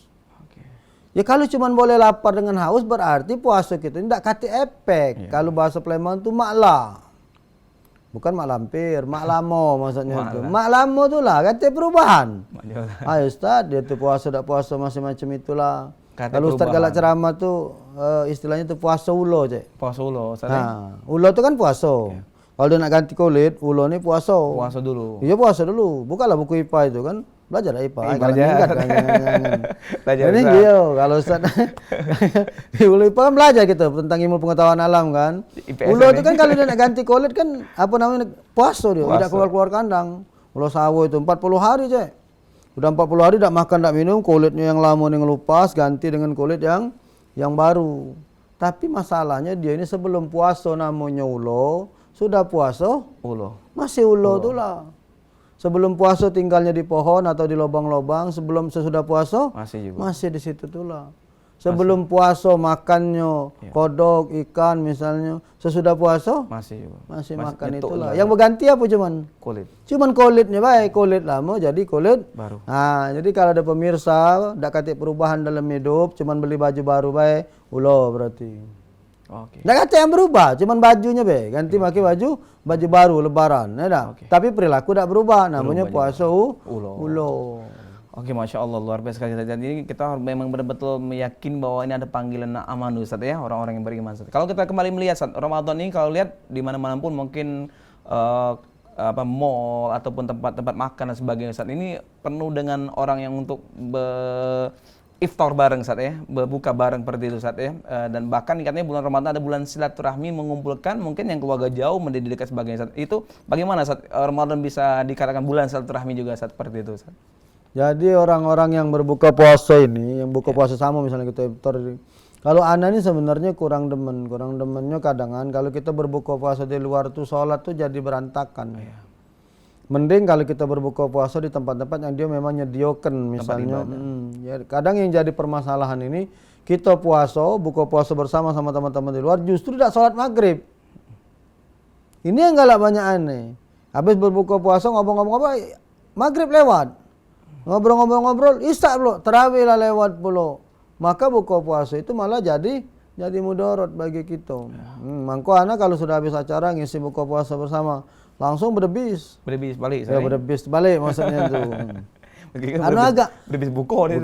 Ya kalau cuma boleh lapar dengan haus berarti puasa kita tidak kati efek. Kalau bahasa Palembang itu maklah. Bukan mak lampir, mak lamo maksudnya itu. Mak lamo tu lah, kata perubahan. Ayo Ustaz, dia tu puasa tak puasa macam-macam itulah. Kalau Ustaz galak ceramah tu istilahnya tu puasa ulo je. Puasa ulo, Ustaz. Ulo tu kan puasa. Kalau dia nak ganti kulit, ulo ni puasa. Puasa dulu. Iya puasa dulu. Bukanlah buku IPA itu kan. Belajar IPA. Belajar. Belajar. Ini dia kalau Ustaz di Ulu IPA kan belajar kita tentang ilmu pengetahuan alam kan. Ulo itu kan kalau dia nak ganti kulit kan apa namanya puasa dia, tidak keluar kandang. Ulo sawo itu 40 hari je. Udah 40 hari tak makan tak minum, kulitnya yang lama yang lepas ganti dengan kulit yang baru. Tapi masalahnya dia ini sebelum puasa namanya ulo, sudah puasa ulo. Masih ulo tu lah. Sebelum puasa tinggalnya di pohon atau di lubang-lubang, sebelum sesudah puasa masih di situ tulah. Sebelum puasa makannya kodok, ikan misalnya, sesudah puasa masih makan itulah. Yang berganti apa cuman? Kulit. Cuman kulitnya baik, kulit lama jadi kulit baru. Nah, jadi kalau ada pemirsa ndak katik perubahan dalam hidup, cuman beli baju baru baik, ulo berarti. Nggak kata yang berubah, cuman bajunya be, ganti pakai baju baru lebaran, ya dah. Tapi perilaku tidak berubah, namanya puasa ulo. Oke, Masya Allah, luar biasa sekali. Jadi kita memang betul-betul meyakin bahwa ini ada panggilan amanu, Ustaz ya, orang-orang yang beriman. Kalau kita kembali melihat Ustaz, Ramadan ini kalau lihat di mana-mana pun mungkin mall ataupun tempat-tempat makan dan sebagainya, Ustaz, ini penuh dengan orang yang untuk iftar bareng Ustaz ya, berbuka bareng seperti itu Ustaz ya. Dan bahkan katanya bulan Ramadan ada bulan silaturahmi, mengumpulkan mungkin yang keluarga jauh mendidik dekat sebagainya Ustaz. Itu bagaimana Ustaz Ramadan bisa dikatakan bulan silaturahmi juga Ustaz seperti itu Ustaz? Jadi orang-orang yang berbuka puasa ini, yang buka puasa sama misalnya kita iftar. Kalau anak ini sebenarnya kurang demennya kadangan kalau kita berbuka puasa di luar tuh sholat tuh jadi berantakan. Mending kalau kita berbuka puasa di tempat-tempat yang dia memang nyediakan misalnya. Ya, kadang yang jadi permasalahan ini kita buka puasa bersama sama teman-teman di luar justru tidak sholat maghrib. Ini yang galak banyak aneh. Habis berbuka puasa ngomong-ngomong maghrib lewat. Ngobrol-ngobrol, isya pula, tarawih lah lewat pula. Maka buka puasa itu malah jadi mudarat bagi kita. Mangko anak kalau sudah habis acara ngisi buka puasa bersama, langsung berdebis balik. Ya berdebis balik maksudnya itu. Agak berdebis buka nih.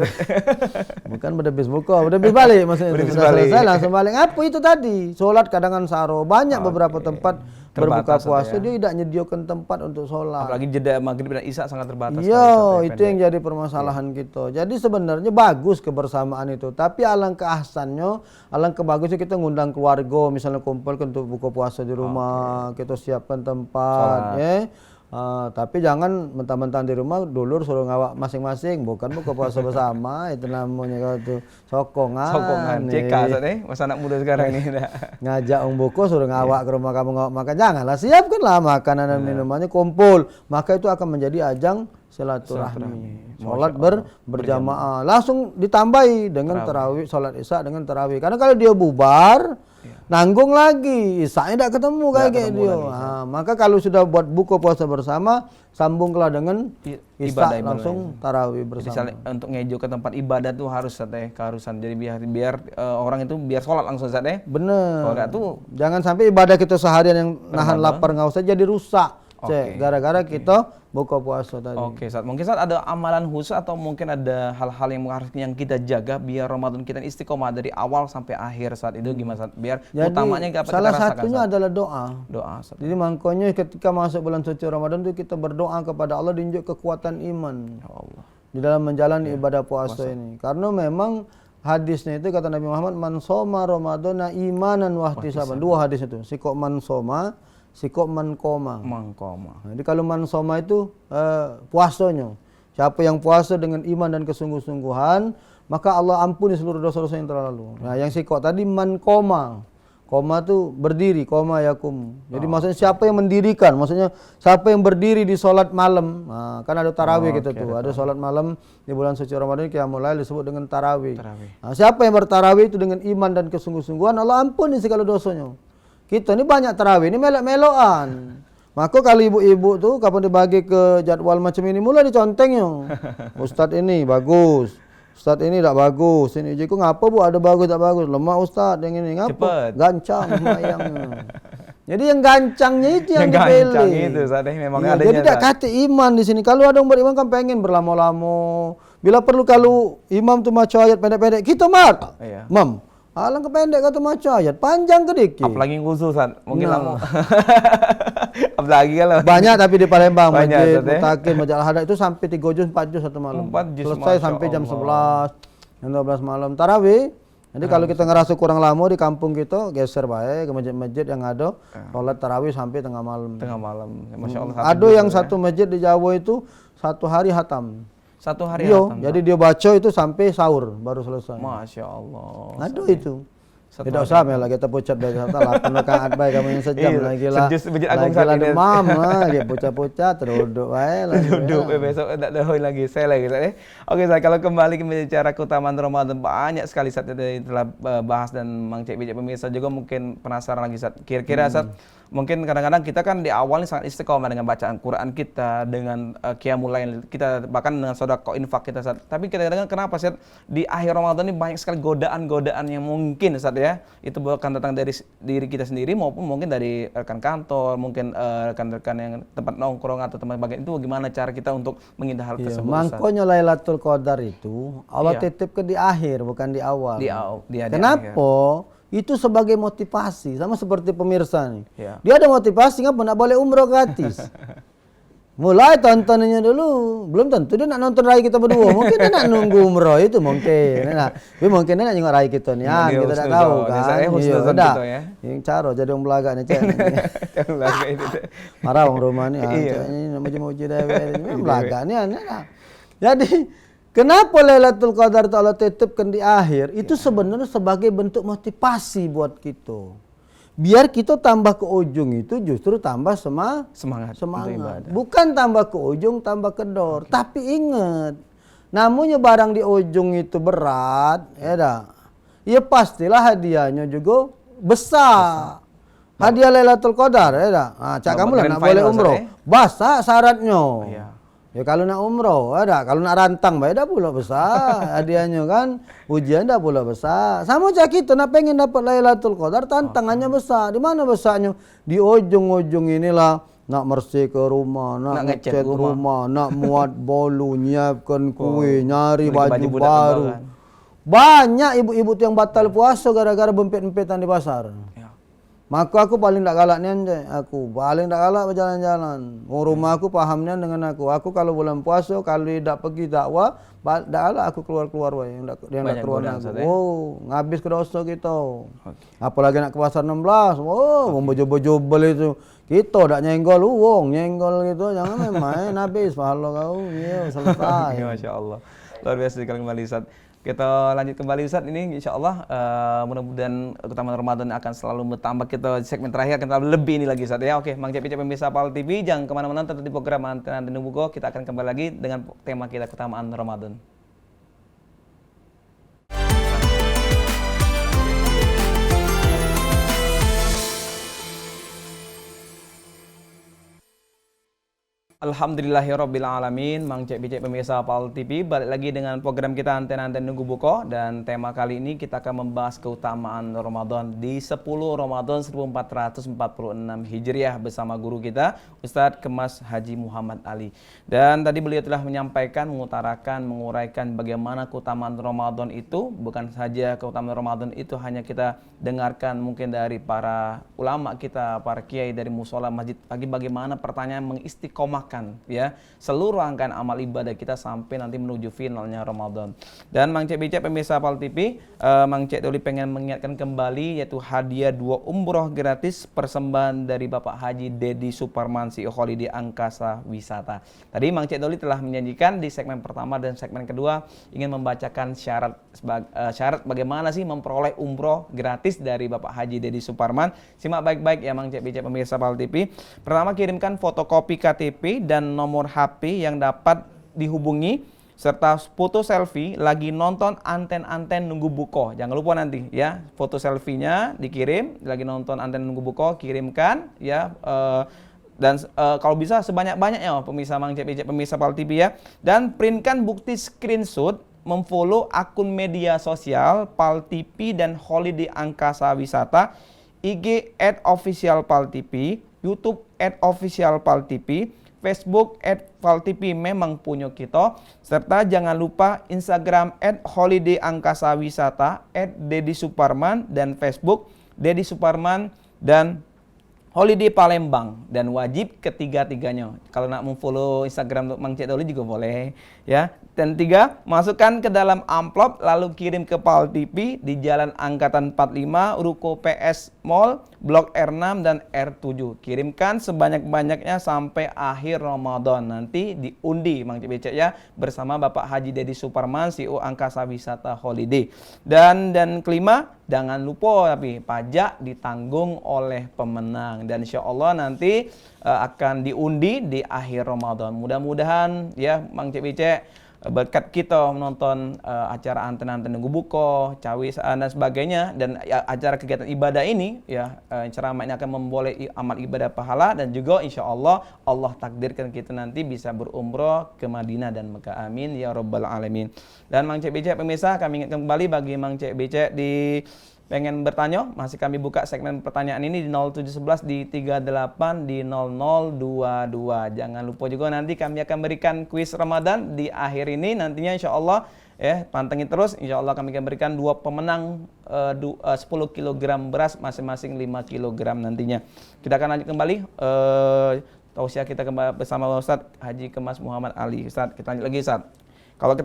Bukan berdebis buka, berdebis balik maksudnya. Selesai langsung balik. Apa itu tadi? Sholat kadangan saro. Banyak beberapa tempat berbuka puasa dia tidak menyediakan tempat untuk sholat. Apalagi jeda maghrib dan isya sangat terbatas. Iya, itu yang jadi permasalahan kita. Jadi sebenarnya bagus kebersamaan itu, tapi alangkah ahsannya, alangkah bagusnya kita ngundang keluarga, misalnya kumpul untuk buka puasa di rumah, kita siapkan tempat, ya. Tapi jangan mentang-mentang di rumah dulur suruh ngawak masing-masing, bukan buka puasa bersama, itu namanya kalau tuh sokongan CK masa anak muda sekarang ini ngajak buku suruh ngawak ke rumah kamu ngawak makan, janganlah, siapkanlah makanan dan minumannya, kumpul, maka itu akan menjadi ajang silaturahmi. Sholat berjamaah langsung ditambahi dengan tarawih, sholat isya dengan tarawih, karena kalau dia bubar nanggung lagi, isya tidak ketemu kayak dia. Maka kalau sudah buat buka puasa bersama, sambunglah dengan isya langsung tarawih bersama. Jadi untuk ngejo ke tempat ibadah tuh harus keharusan. Jadi biar orang itu biar sholat langsung saja. Bener. Kalau enggak tuh jangan sampai ibadah kita seharian yang nahan lapar nggak usah jadi rusak. Gara-gara kita buka puasa tadi. Ustaz. Mungkin Ustaz ada amalan khusus atau mungkin ada hal-hal yang kita jaga biar Ramadan kita istiqomah dari awal sampai akhir saat itu gimana Ustaz? Biar jadi, utamanya apa salah kita satunya rasakan, adalah doa. Ustaz. Jadi makanya ketika masuk bulan suci Ramadan itu kita berdoa kepada Allah diunjuk kekuatan iman. Ya Allah. Di dalam menjalani ibadah puasa ini. Karena memang hadisnya itu kata Nabi Muhammad, man soma Ramadana imanan wahtisaban. Dua hadis itu. Sikok man soma, sikok man koma. Jadi kalau man soma itu puasanya. Siapa yang puasa dengan iman dan kesungguh-sungguhan, maka Allah ampuni seluruh dosa-dosa yang telah lalu. Nah, yang sikok tadi man koma. Koma itu berdiri, koma yakum. Jadi maksudnya siapa yang mendirikan, maksudnya siapa yang berdiri di sholat malam. Nah, kan ada tarawih gitu tuh, ada sholat malam di bulan suci Ramadan Qiyamul Lail disebut dengan tarawih. Nah, siapa yang bertarawih itu dengan iman dan kesungguh-sungguhan, Allah ampuni segala dosanya. Kita ini banyak tarawih, ini melok-melokan. Maka kalau ibu-ibu tuh kapan dibagi ke jadwal macam ini, mulai dicontengnya. Ustadz ini bagus, Ustaz ini tak bagus. Ini ujiku ngapa bu ada bagus tak bagus? Lemah Ustaz yang ini ngapa? Cepet. Gancang mayang. Jadi yang gancangnya itu yang gancang dipilih. itu Ustaz, memang Iya, adanya. jadi tak Ustaz. kata iman di sini. Kalau ada yang beriman kan pengen berlama-lama. Bila perlu kalau imam tu maca ayat pendek-pendek, kita mat. Iya. Mam, alang kependek kata maca ayat, panjang ke dikit. Apalagi khusus Ustaz, mungkin Nah. lama. Apalagi kalau Banyak tapi di Palembang, Banyak, masjid Ustaz, ya. Mutakin, Masjid Al-Hada itu sampai 3 juz, 4 juz satu malam. 4 juz, Selesai Masya sampai jam Allah. 11, jam 12 malam. Tarawih. Jadi kalau kita ngerasa kurang lama di kampung kita, geser baik ke masjid-masjid yang ada, sholat tarawih sampai tengah malam. tengah malam. Masya Allah. Ada yang satu masjid di Jawa itu 1 hari hatam. Satu hari Iya, hatam, jadi dia baca itu sampai sahur baru selesai. Masya Allah. Ada itu. Satu Tidak usah lah kita pucat baik satu lah penukaan baik kamu yang sejam Iya, lagi lah. sejus masjid agung Lagi saat lah ini. demam lah, dia pucat-pucat duduk baik lah. Duduk besok tak ada lagi saya lagi Ustaz, Oke saya kalau kembali ke bicara keutamaan Ramadan banyak sekali saat itu telah bahas dan Mang Cek Bijak pemirsa juga mungkin penasaran lagi saat kira-kira saat mungkin kadang-kadang kita kan di awal ini sangat istiqomah dengan bacaan Quran kita, dengan qiyamul lail kita, bahkan dengan sedekah infak kita saat. Tapi kadang-kadang kenapa saat di akhir Ramadan ini banyak sekali godaan-godaan yang mungkin saat ya itu bukan datang dari diri kita sendiri maupun mungkin dari rekan kantor, mungkin rekan-rekan yang tempat nongkrong atau tempat bagian itu bagaimana cara kita untuk menghindar hal Iya, tersebut. Ustaz? makanya Lailatul Qadar itu Allah Iya. titipkan di akhir bukan di awal. Di akhir. Kenapa? Itu sebagai motivasi sama seperti pemirsa nih. Iya. Dia ada motivasi ngapa nak boleh umroh gratis. Mulai tontonannya dulu, belum tentu dia nak nonton rai kita berdua. Mungkin dia nak nunggu umroh itu mungkin. Nah, tapi mungkin dia nak nengok rai kita nih, Dia kita tak husnuzon. tahu Dia kan. saya husnuzon dah. kita ya. Yang caro jadi orang belaga nih cek. Jangan lagi itu. Marah orang rumah nih, Iya. cek ini nak muji-muji dewe. Memang belaga nih aneh lah. Jadi kenapa Lailatul Qadar itu Allah titipkan di akhir? Itu sebenarnya sebagai bentuk motivasi buat kita. Biar kita tambah ke ujung itu justru tambah Semangat. untuk semangat. ibadah. Bukan tambah ke ujung, tambah kendor. Tapi ingat, namanya barang di ujung itu berat, ya dah. Ya pastilah hadiahnya juga besar. Hadiah Lailatul Qadar, ya dah. Nah, cak kamu lah Grand nak boleh final, umroh. Ustaz, Basah syaratnya. Iya. Ya kalau nak umroh, ada. Kalau nak rantang, baik dah pula besar hadiahnya kan. Ujian dah pula besar. Sama macam kita nak pengen dapat Lailatul Qadar, tantangannya besar. Di mana besarnya? Di ujung-ujung inilah nak bersih ke rumah, nak ngecat rumah, nak muat bolu, nyiapkan kue, nyari beli baju budak baru. lebaran. Banyak ibu-ibu tu yang batal puasa gara-gara bempet-bempetan di pasar. Ya. Maka aku paling tak galak ni anjay. Aku paling tak galak berjalan-jalan. Orang rumah aku fahamnya dengan aku. Aku kalau bulan puasa, kalau tidak pergi dakwah, tak galak aku keluar-keluar. Yang tak Banyak keluar godaan, aku. Ustaz, ya? Oh, ngabis ke dosa kita. Oke. Apalagi nak ke pasar 16. Oh, membojol-bojol itu. Kita tak nyenggol, uang nyenggol gitu. Jangan main habis pahala kau. Ya, selesai. Masya Allah. Luar biasa sekali kembali Ustaz. Kita lanjut kembali Ustaz ini insya Allah mudah-mudahan keutamaan Ramadan akan selalu bertambah. Kita di segmen terakhir akan selalu lebih ini lagi Ustaz ya. Oke, Mang Cek Bijak pemirsa Pal TV, jangan kemana-mana, tetap di program Antena dan Buko. Kita akan kembali lagi dengan tema kita keutamaan Ramadan. Alhamdulillahirrabbilalamin. Mang Cek Bijak pemirsa Pal TV, balik lagi dengan program kita Antena dan Nunggu Buko. Dan tema kali ini kita akan membahas keutamaan Ramadan di 10 Ramadan 1446 Hijriah bersama guru kita Ustadz Kemas Haji Muhammad Ali. Dan tadi beliau telah menyampaikan, mengutarakan, menguraikan bagaimana keutamaan Ramadan itu. Bukan saja keutamaan Ramadan itu hanya kita dengarkan mungkin dari para ulama kita, para kiai dari musola masjid, lagi bagaimana pertanyaan mengistiqomah ya seluruh rangkaian amal ibadah kita sampai nanti menuju finalnya Ramadan. Dan Mang Cek Bijak pemirsa Pal TV, Mang Cek Doli pengen mengingatkan kembali yaitu hadiah 2 umroh gratis persembahan dari Bapak Haji Dedi Suparman CEO di Angkasa Wisata. Tadi Mang Cek Doli telah menjanjikan di segmen pertama dan segmen kedua ingin membacakan syarat bagaimana sih memperoleh umroh gratis dari Bapak Haji Dedi Suparman. Simak baik-baik ya Mang Cek Bijak pemirsa Pal TV. Pertama, kirimkan fotokopi KTP dan nomor HP yang dapat dihubungi serta foto selfie lagi nonton Anten Nunggu Buko. Jangan lupa nanti ya, foto selfie-nya dikirim lagi nonton Anten Nunggu Buko, kirimkan ya. Dan kalau bisa sebanyak-banyaknya pemirsa Mang Cek Bijak pemirsa Pal TV ya. Dan printkan bukti screenshot memfollow akun media sosial PAL TV dan Holiday Angkasa Wisata, IG @officialpaltv, YouTube @officialpaltv, Facebook @paltv memang punya kita, serta jangan lupa Instagram @holiday angkasa wisata, @Dedi Suparman, dan Facebook Dedi Suparman dan Holiday Palembang, dan wajib ketiga-tiganya. Kalau nak memfollow Instagram Mang Cik Doli juga boleh ya. Dan 3, masukkan ke dalam amplop lalu kirim ke PAL TV di Jalan Angkatan 45, Ruko PS Mall, Blok R6 dan R7. Kirimkan sebanyak-banyaknya sampai akhir Ramadan. Nanti diundi Mang Cik Becek ya, bersama Bapak Haji Dedi Suparman, CEO Angkasa Wisata Holiday. Dan kelima, jangan lupa tapi pajak ditanggung oleh pemenang, dan insya Allah nanti akan diundi di akhir Ramadan. Mudah-mudahan ya Mang Cik Becek, berkat kita menonton acara Anten-Anten Nunggu Buko, Cawis dan sebagainya, dan acara kegiatan ibadah ini ya, ceramah ini akan memboleh amal ibadah pahala, dan juga insya Allah Allah takdirkan kita nanti bisa berumrah ke Madinah dan Mekah, amin ya rabbal alamin. Dan Mang Cik Becek pemirsa, kami ingatkan kembali bagi Mang Cik Becek di pengen bertanya, masih kami buka segmen pertanyaan ini di 0711 di 38 di 0022. Jangan lupa juga nanti kami akan berikan kuis Ramadan di akhir ini nantinya insya Allah ya, pantengin terus. Insya Allah kami akan berikan 2 pemenang 10 kg beras masing-masing 5 kg nantinya. Kita akan lanjut kembali tausiah kita bersama Ustaz Haji Kemas Muhammad Ali. Ustaz, kita lanjut lagi Ustaz. Kalau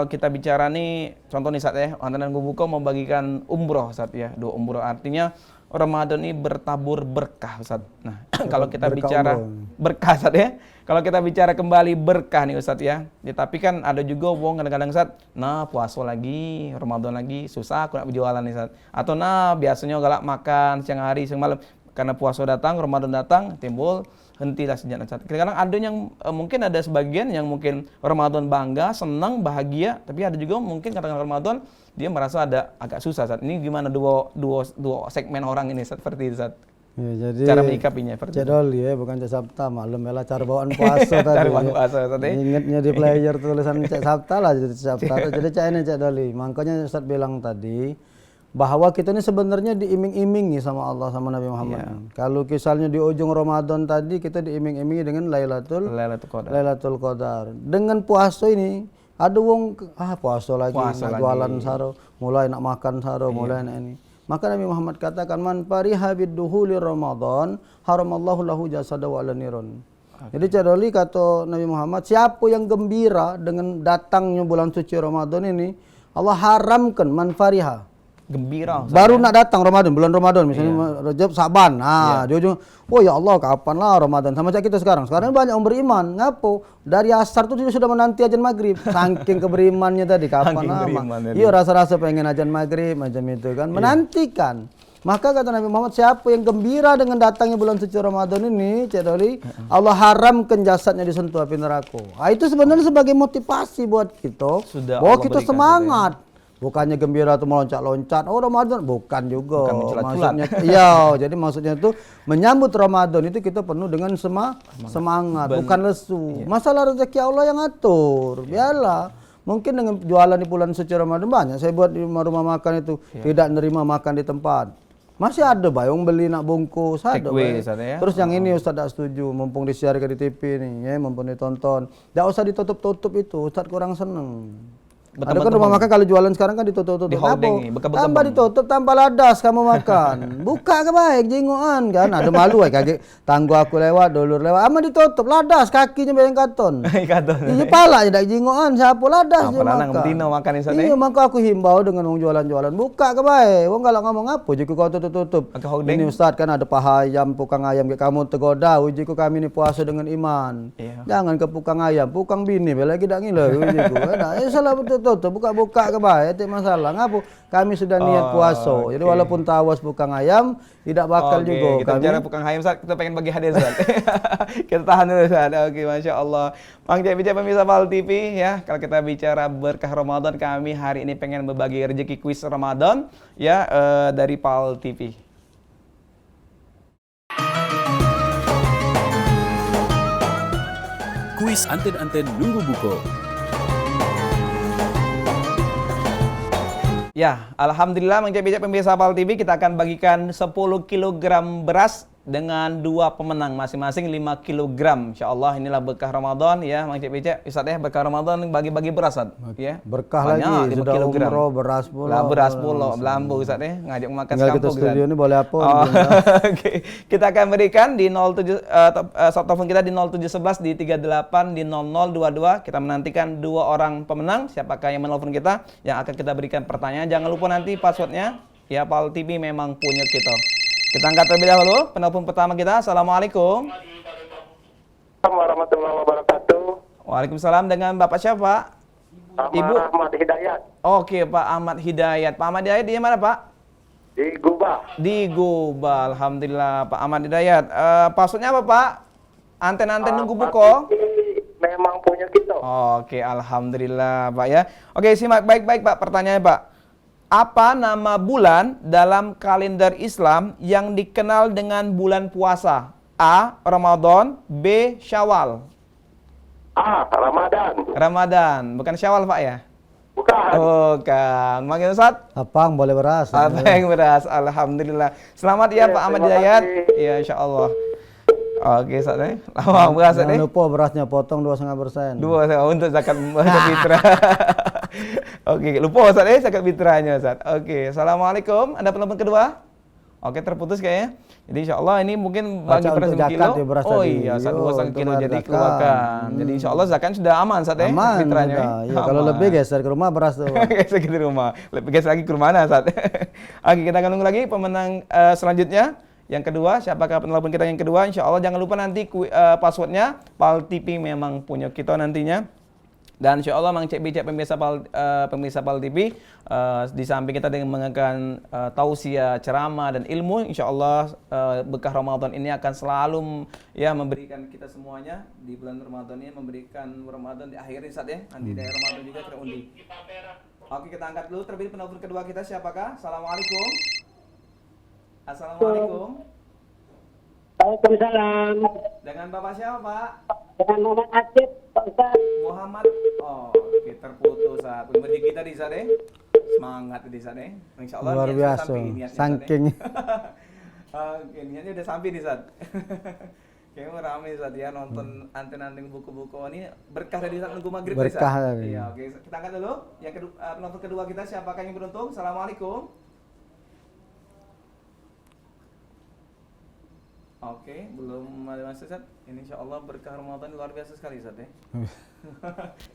kita bicara nih, contoh nih Ustaz ya, Anten Nunggu Buko membagikan umroh Ustaz ya, 2 umroh, artinya Ramadan ini bertabur berkah Ustaz. Nah, kalau kita bicara berkah Ustaz ya, kalau kita bicara kembali berkah nih Ustaz ya, tapi kan ada juga wong kadang-kadang Ustaz, nah puasa lagi, Ramadan lagi, susah aku nak berjualan nih Ustaz. Atau nah biasanya galak makan siang hari, siang malam, karena puasa datang, Ramadan datang, timbul hentilah sejenak. Kadang-kadang ada yang mungkin ada sebagian yang mungkin Ramadan bangga, senang, bahagia, tapi ada juga mungkin kadang-kadang Ramadan dia merasa ada agak susah Ustaz. Ini gimana dua segmen orang ini Ustaz, seperti itu Ustaz? Ya, jadi cara menyikapinya seperti Cik Doli ya, bukan Cik Sabta, maklum ya cara bawaan puasa tadi. Cara bawaan puasa tadi. Ingatnya di player tulisan Cik Sabta lah, jadi Cik Sabta. Jadi Cik ini Cik Doli. Makanya Ustaz bilang tadi bahwa kita ini sebenarnya diiming-imingi sama Allah sama Nabi Muhammad. Ya. Kalau misalnya di ujung Ramadan tadi kita diiming-imingi dengan Lailatul Qadar. Dengan puasa ini ada wong puasa lagi, jualan saro, mulai nak makan saro, mulai nak ini. Maka Nabi Muhammad katakan man fariha biduhuli Ramadan haramallahu lahu jasada wa niron. Jadi Cadoli kata Nabi Muhammad, siapa yang gembira dengan datangnya bulan suci Ramadan ini, Allah haramkan man fariha. Gembira baru nak datang Ramadan, bulan Ramadan misalnya Rajab, Saban. Dia ujung, oh ya Allah kapan lah Ramadan, sama macam kita sekarang banyak orang beriman. Ngapo? Dari asar tuh dia sudah menanti ajan maghrib, saking keberimannya tadi, kapan lama. Iya rasa-rasa pengen ajan maghrib macam itu kan, menantikan. Maka kata Nabi Muhammad, siapa yang gembira dengan datangnya bulan suci Ramadan ini, Cik Doli, Allah haramkan jasadnya disentuh api neraka. Itu sebenarnya sebagai motivasi buat kita, bahwa kita semangat. Bukannya gembira tuh meloncat-loncat, oh Ramadan, bukan juga. Bukan maksudnya, iya, jadi maksudnya itu menyambut Ramadan itu kita penuh dengan semangat, bukan lesu. Iya. Masalah rezeki Allah yang atur, biarlah. Mungkin dengan jualan di bulan suci Ramadan banyak. Saya buat di rumah makan itu tidak nerima makan di tempat. Masih ada bayang beli nak bungkus, ada ya? Terus yang ini Ustaz tak setuju, mumpung disiarkan di TV nih, ya, mumpung ditonton. Tidak usah ditutup-tutup itu, Ustaz kurang seneng. Ada kan rumah makan kalau jualan sekarang kan ditutup-tutup. Tambah ditutup, tambah ladas kamu makan. Buka ke baik, jenguan kan. Ada malu kaget. Tangguh aku lewat, dulur lewat. Ama ditutup, ladas kakinya bayang katon. Iya pala tidak jenguan, siapa ladas dia makan. Iya, maka aku himbau dengan orang jualan-jualan. Buka ke baik. Wong kalau ngomong apa, jika kau tutup-tutup. Ini Ustaz kan ada paha ayam, pukang ayam kayak kamu tergoda. Ujiku kami ini puasa dengan iman. Jangan ke pukang ayam, pukang bini. Lagi tak ngiler ujiku. Salah betul. Buka-buka ke baik, tidak masalah. Ngapu? Kami sudah niat puasa. Jadi walaupun tawas pukang ayam, tidak bakal juga. Kita bicara pukang ayam, Ustaz, kita pengen bagi hadiah, Ustaz. Kita tahan dulu, Ustaz. Oke, Masya Allah. Mang Cik Becek pemirsa PAL TV ya. Kalau kita bicara berkah Ramadan, kami hari ini pengen berbagi rezeki kuis Ramadan ya dari PAL TV. Kuis Anten-Anten Nunggu Buko. Ya, alhamdulillah Mang Cek Bijak pemirsa Pal TV, kita akan bagikan 10 kilogram beras dengan 2 pemenang masing-masing 5 kilogram. Insyaallah inilah berkah Ramadan ya Mang Cek Bijak. Ustaz ya, berkah Ramadan bagi-bagi beras Ustaz. Ya. Berkah Banyak, lagi, 5 sudah kilogram. umroh, beras pula. Lah beras pula, belambu Ustaz ya, ngajak makan Tinggal kita sekampung studio ini boleh apa? Oh, oke. Kita akan berikan di 07 short telepon kita di 0711 di 38 di 0022. Kita menantikan 2 orang pemenang. Siapakah yang menelpon kita yang akan kita berikan pertanyaan. Jangan lupa nanti passwordnya ya Pal TV memang punya kita. Kita angkat terlebih dahulu penelpon pertama kita. Assalamualaikum. Assalamualaikum warahmatullahi wabarakatuh. Waalaikumsalam, dengan Bapak siapa? Ibu Ahmad Hidayat Oke, Pak Ahmad Hidayat. Pak Ahmad Hidayat di mana, Pak? di Gubah. Di Gubah. Alhamdulillah Pak Ahmad Hidayat. Passwordnya apa, Pak? Anten-anten nunggu buko. Memang punya kita. Oke, alhamdulillah Pak ya. Oke, simak baik-baik Pak pertanyaannya Pak. Apa nama bulan dalam kalender Islam yang dikenal dengan bulan puasa? A. Ramadan, B. Syawal. Ramadan. Ramadan, bukan Syawal Pak ya? Bukan. Bukan. Manggil Ustaz? Apang boleh beras. Apa yang beras? Alhamdulillah. Selamat ya Pak Ahmad terima Hidayat. kasih. Ya, insyaallah. Oke, Ustaz ya. Lama beras Jangan ya. lupa berasnya potong 2,5%. Dua untuk zakat fitrah. Oke, lupa Ustaz zakat fitrahnya Ustaz. Oke, assalamualaikum. Ada penelpon kedua? Oke, terputus kayaknya. Jadi insyaallah ini mungkin bagi Baca beras untuk 1 zakat kilo. ya beras Oh tadi. iya, Ustaz Yo, 2 kilo itu jadi zakat. keluarkan. Jadi insyaallah zakat sudah aman Ustaz ya. Aman fitrahnya. sudah. Ya, kalau lebih geser ke rumah beras tuh. Geser di rumah. Lebih geser lagi ke rumah Ustaz. Oke, kita akan tunggu lagi pemenang selanjutnya. Yang kedua, siapakah penelpon kita yang kedua? Insya Allah jangan lupa nanti passwordnya Pal TV memang punya kita nantinya. Dan insya Allah Mang Cek Bijak pemirsa Pal TV di samping kita dengan mengenakan tausiah, ceramah dan ilmu, insya Allah berkah Ramadan ini akan selalu ya memberikan kita semuanya di bulan Ramadan ini, memberikan Ramadan di akhir saat ya nanti dari Ramadan juga kita undi. Oke, kita angkat dulu terlebih penelpon kedua kita siapakah? Assalamualaikum. Assalamualaikum. Waalaikumsalam. Dengan Bapak siapa, Pak? Dengan Muhammad Asif, Pak Ustaz. Muhammad. Oh, oke, terputus saat. Pemerintah kita di sana. Semangat di sana. Insyaallah Luar niatnya biasa. sampai, niatnya Saking. Oke, niatnya udah sampai di saat. Kayaknya ramai saat ya nonton anten-anten buku-buku ini berkah dari saat nunggu maghrib. Berkah Ustaz. dari. Iya, oke. Kita angkat dulu. Yang kedua, penonton kedua kita siapakah yang beruntung? Assalamualaikum. Oke, belum ada masuk Ustaz. Ini insya Allah berkah Ramadan luar biasa sekali Ustaz ya.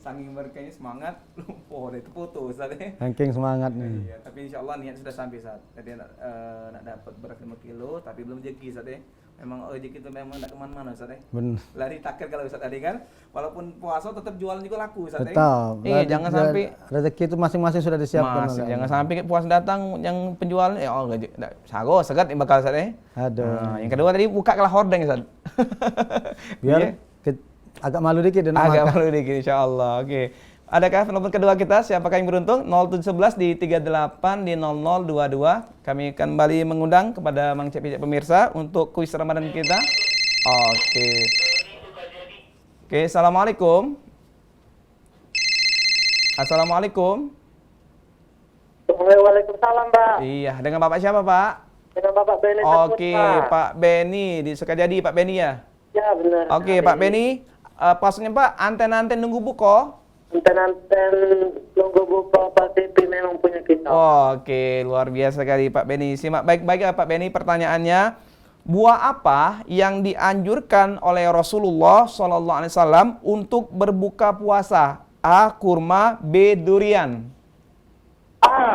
Saking berkahnya semangat, lupa deh itu putus Ustaz ya. Saking semangat nih. Iya, tapi insya Allah niat sudah sampai Ustaz. Tadi nak dapat beras 5 kilo, tapi belum rezeki Ustaz ya. Memang rezeki itu memang tidak kemana-mana Ustaz ya. Benar. Lari takir kalau Ustaz tadi kan, walaupun puasa tetap jualan juga laku Ustaz ya. Tetap. Iya, jangan sampai rezeki itu masing-masing sudah disiapkan. Mas, oleh jangan Allah. sampai puas datang yang penjual ya oh enggak sago segat bakal Ustaz ya. Aduh. Nah, yang kedua tadi buka kelah hordeng Ustaz. Biar Iya. agak malu dikit dan Agak malu dikit insyaallah. Oke. Adakah penelpon kedua kita? Siapakah yang beruntung? 0711 di 38 di 0022. Kami akan kembali mengundang kepada Mang Cek Bijak pemirsa untuk kuis Ramadan kita. Oke. Oke, assalamualaikum. Assalamualaikum. Waalaikumsalam, Pak. Iya, dengan Bapak siapa, Pak? Dengan Bapak Beni. Oke, Pak Beni di Sukajadi, Pak Beni ya. Ya, benar. Oke, Pak Beni. Pasnya Pak, anten-anten nunggu buko. Anten-anten nunggu buka Pal TV memang punya kita. Oke, luar biasa sekali Pak Beni. Simak baik-baik ya Pak Beni pertanyaannya. Buah apa yang dianjurkan oleh Rasulullah SAW untuk berbuka puasa? A. Kurma, B. Durian.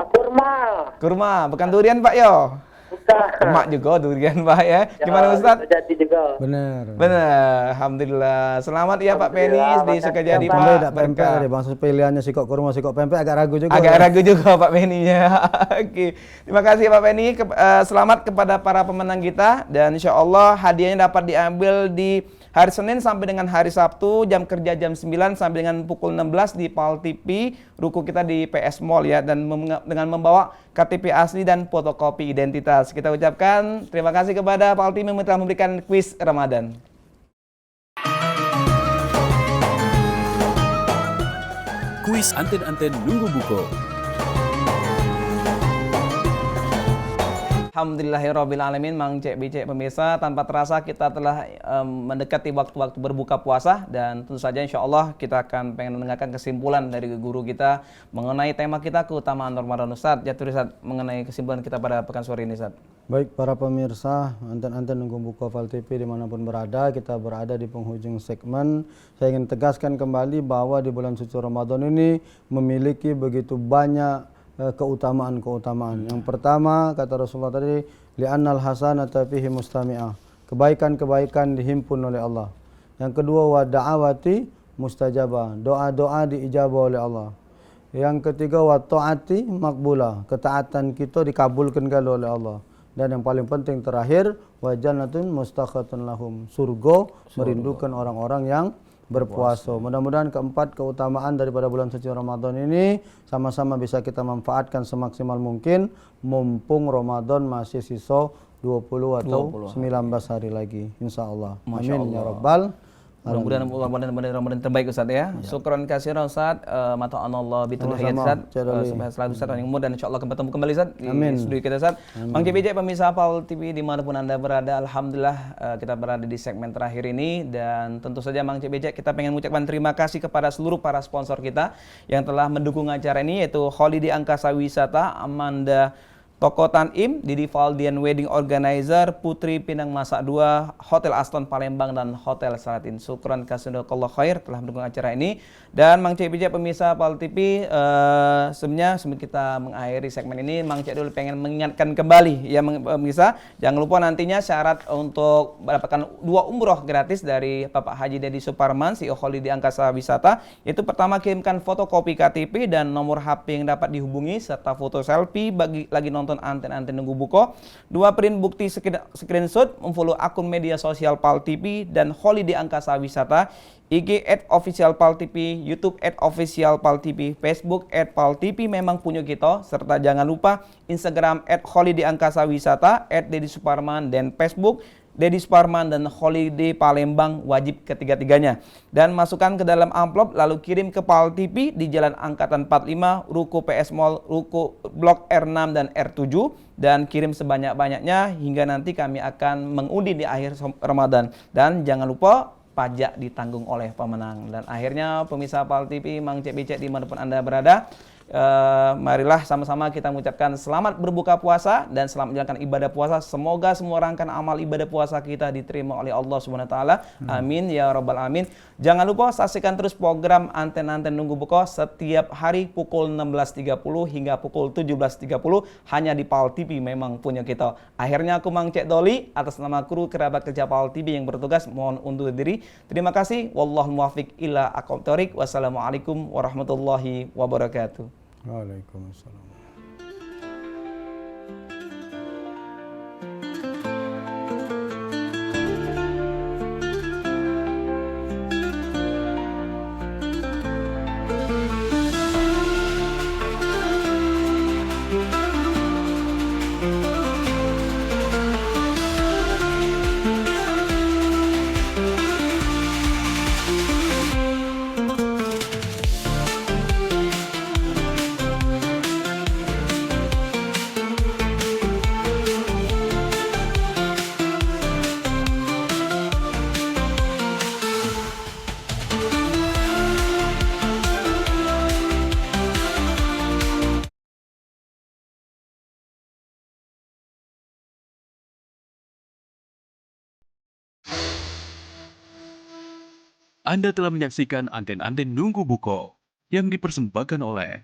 Kurma. Kurma, bukan durian Pak yo. Bukan. Emak juga durian Pak ya. Gimana Ustaz? Jadi juga. Benar. Benar, alhamdulillah. Selamat ya Pak Beni di Sukajadi Pempek Pak. tidak pempek Berkah. dari bangsa pilihannya sikok kurma sikok pempek agak ragu juga. Agak ragu juga Pak Beni-nya. Oke. Terima kasih Pak Beni. Selamat kepada para pemenang kita dan insya Allah hadiahnya dapat diambil di hari Senin sampai dengan hari Sabtu, jam kerja jam 9 sampai dengan pukul 16 di Pal TV, ruko kita di PS Mall ya, dan dengan membawa KTP asli dan fotokopi identitas. Kita ucapkan terima kasih kepada Pal TV yang telah memberikan kuis Ramadan. Kuis anten-anten nunggu buko. Alhamdulillahirrabbilalamin. Mang Cek Bicek pemirsa, tanpa terasa kita telah mendekati waktu-waktu berbuka puasa, dan tentu saja insya Allah kita akan pengen mendengarkan kesimpulan dari guru kita mengenai tema kita, keutamaan Ramadan. Ustaz, jatuh Ustaz, mengenai kesimpulan kita pada pekan sore ini Ustaz. Baik para pemirsa, anten-anten nunggu buku Oval TV dimanapun berada, kita berada di penghujung segmen. Saya ingin tegaskan kembali bahwa di bulan suci Ramadan ini memiliki begitu banyak keutamaan-keutamaan. Yang pertama kata Rasulullah tadi, li'annal hasanata fihi mustami'ah. Kebaikan-kebaikan dihimpun oleh Allah. Yang kedua, wa da'awati mustajabah. Doa-doa diijabah oleh Allah. Yang ketiga, wa ta'ati makbulah. Ketaatan kita dikabulkan oleh Allah. Dan yang paling penting terakhir, wa jannatun mustakhatun lahum. Surga merindukan orang-orang yang berpuasa. Mudah-mudahan keempat keutamaan daripada bulan suci Ramadan ini sama-sama bisa kita manfaatkan semaksimal mungkin, mumpung Ramadan masih sisa 20 atau 19 hari lagi, insyaallah. Amin ya rabbal. Mudah-mudahan Ramadan terbaik Ustaz ya. Syukran kasiran Ustaz, mata'anallah bitul hayat Ustaz. Selalu Ustaz yang umur, dan insyaallah bertemu kembali Ustaz di studio kita Ustaz. Mang JBJ pemirsa Oval TV dimanapun Anda berada, alhamdulillah kita berada di segmen terakhir ini, dan tentu saja Mang JBJ kita pengen mengucapkan terima kasih kepada seluruh para sponsor kita yang telah mendukung acara ini, yaitu Holiday Angkasa Wisata, Amanda Toko Tanim, Didi Valdian Wedding Organizer, Putri Pinang Masak 2, Hotel Aston Palembang, dan Hotel Salatin. Syukran kasundakallah khair telah mendukung acara ini. Dan Mang Cek Bijak pemirsa Oval TV, sebenarnya sebelum kita mengakhiri segmen ini, Mang Cek dulu pengen mengingatkan kembali ya pemirsa, jangan lupa nantinya syarat untuk mendapatkan 2 umroh gratis dari Bapak Haji Dedi Suparman, CEO Holiday Angkasa Wisata. Itu pertama, kirimkan fotokopi KTP dan nomor HP yang dapat dihubungi serta foto selfie bagi lagi nonton anten-anten nunggu buko. 2, print bukti screenshot, memfollow akun media sosial Pal TV dan Holiday Angkasa Wisata, IG @officialpaltv, YouTube @officialpaltv, Facebook @paltv memang punya kita, serta jangan lupa Instagram @holidayangkasawisata, @Dedi Suparman, dan Facebook Dedi Suparman dan Holiday Palembang, wajib ketiga-tiganya. Dan masukkan ke dalam amplop lalu kirim ke Pal TV di Jalan Angkatan 45, Ruko PS Mall, Ruko Blok R6 dan R7, dan kirim sebanyak-banyaknya hingga nanti kami akan mengundi di akhir Ramadan. Dan jangan lupa pajak ditanggung oleh pemenang. Dan akhirnya pemirsa Pal TV, Mang Cek Bicek dimanapun Anda berada, marilah sama-sama kita mengucapkan selamat berbuka puasa dan selamat menjalankan ibadah puasa. Semoga semua rangkaian amal ibadah puasa kita diterima oleh Allah Subhanahu wa taala. Amin ya rabbal alamin. Jangan lupa saksikan terus program Anten-Anten Nunggu Buko setiap hari pukul 16.30 hingga pukul 17.30 hanya di Pal TV memang punya kita. Akhirnya aku Mang Cek Doli atas nama kru kerabat kerja Pal TV yang bertugas mohon undur diri. Terima kasih. Wallahul muwaffiq ila aqwamit thoriq. Wassalamualaikum warahmatullahi wabarakatuh. Waalaikumsalam. Anda telah menyaksikan Anten-Anten Nunggu Buko yang dipersembahkan oleh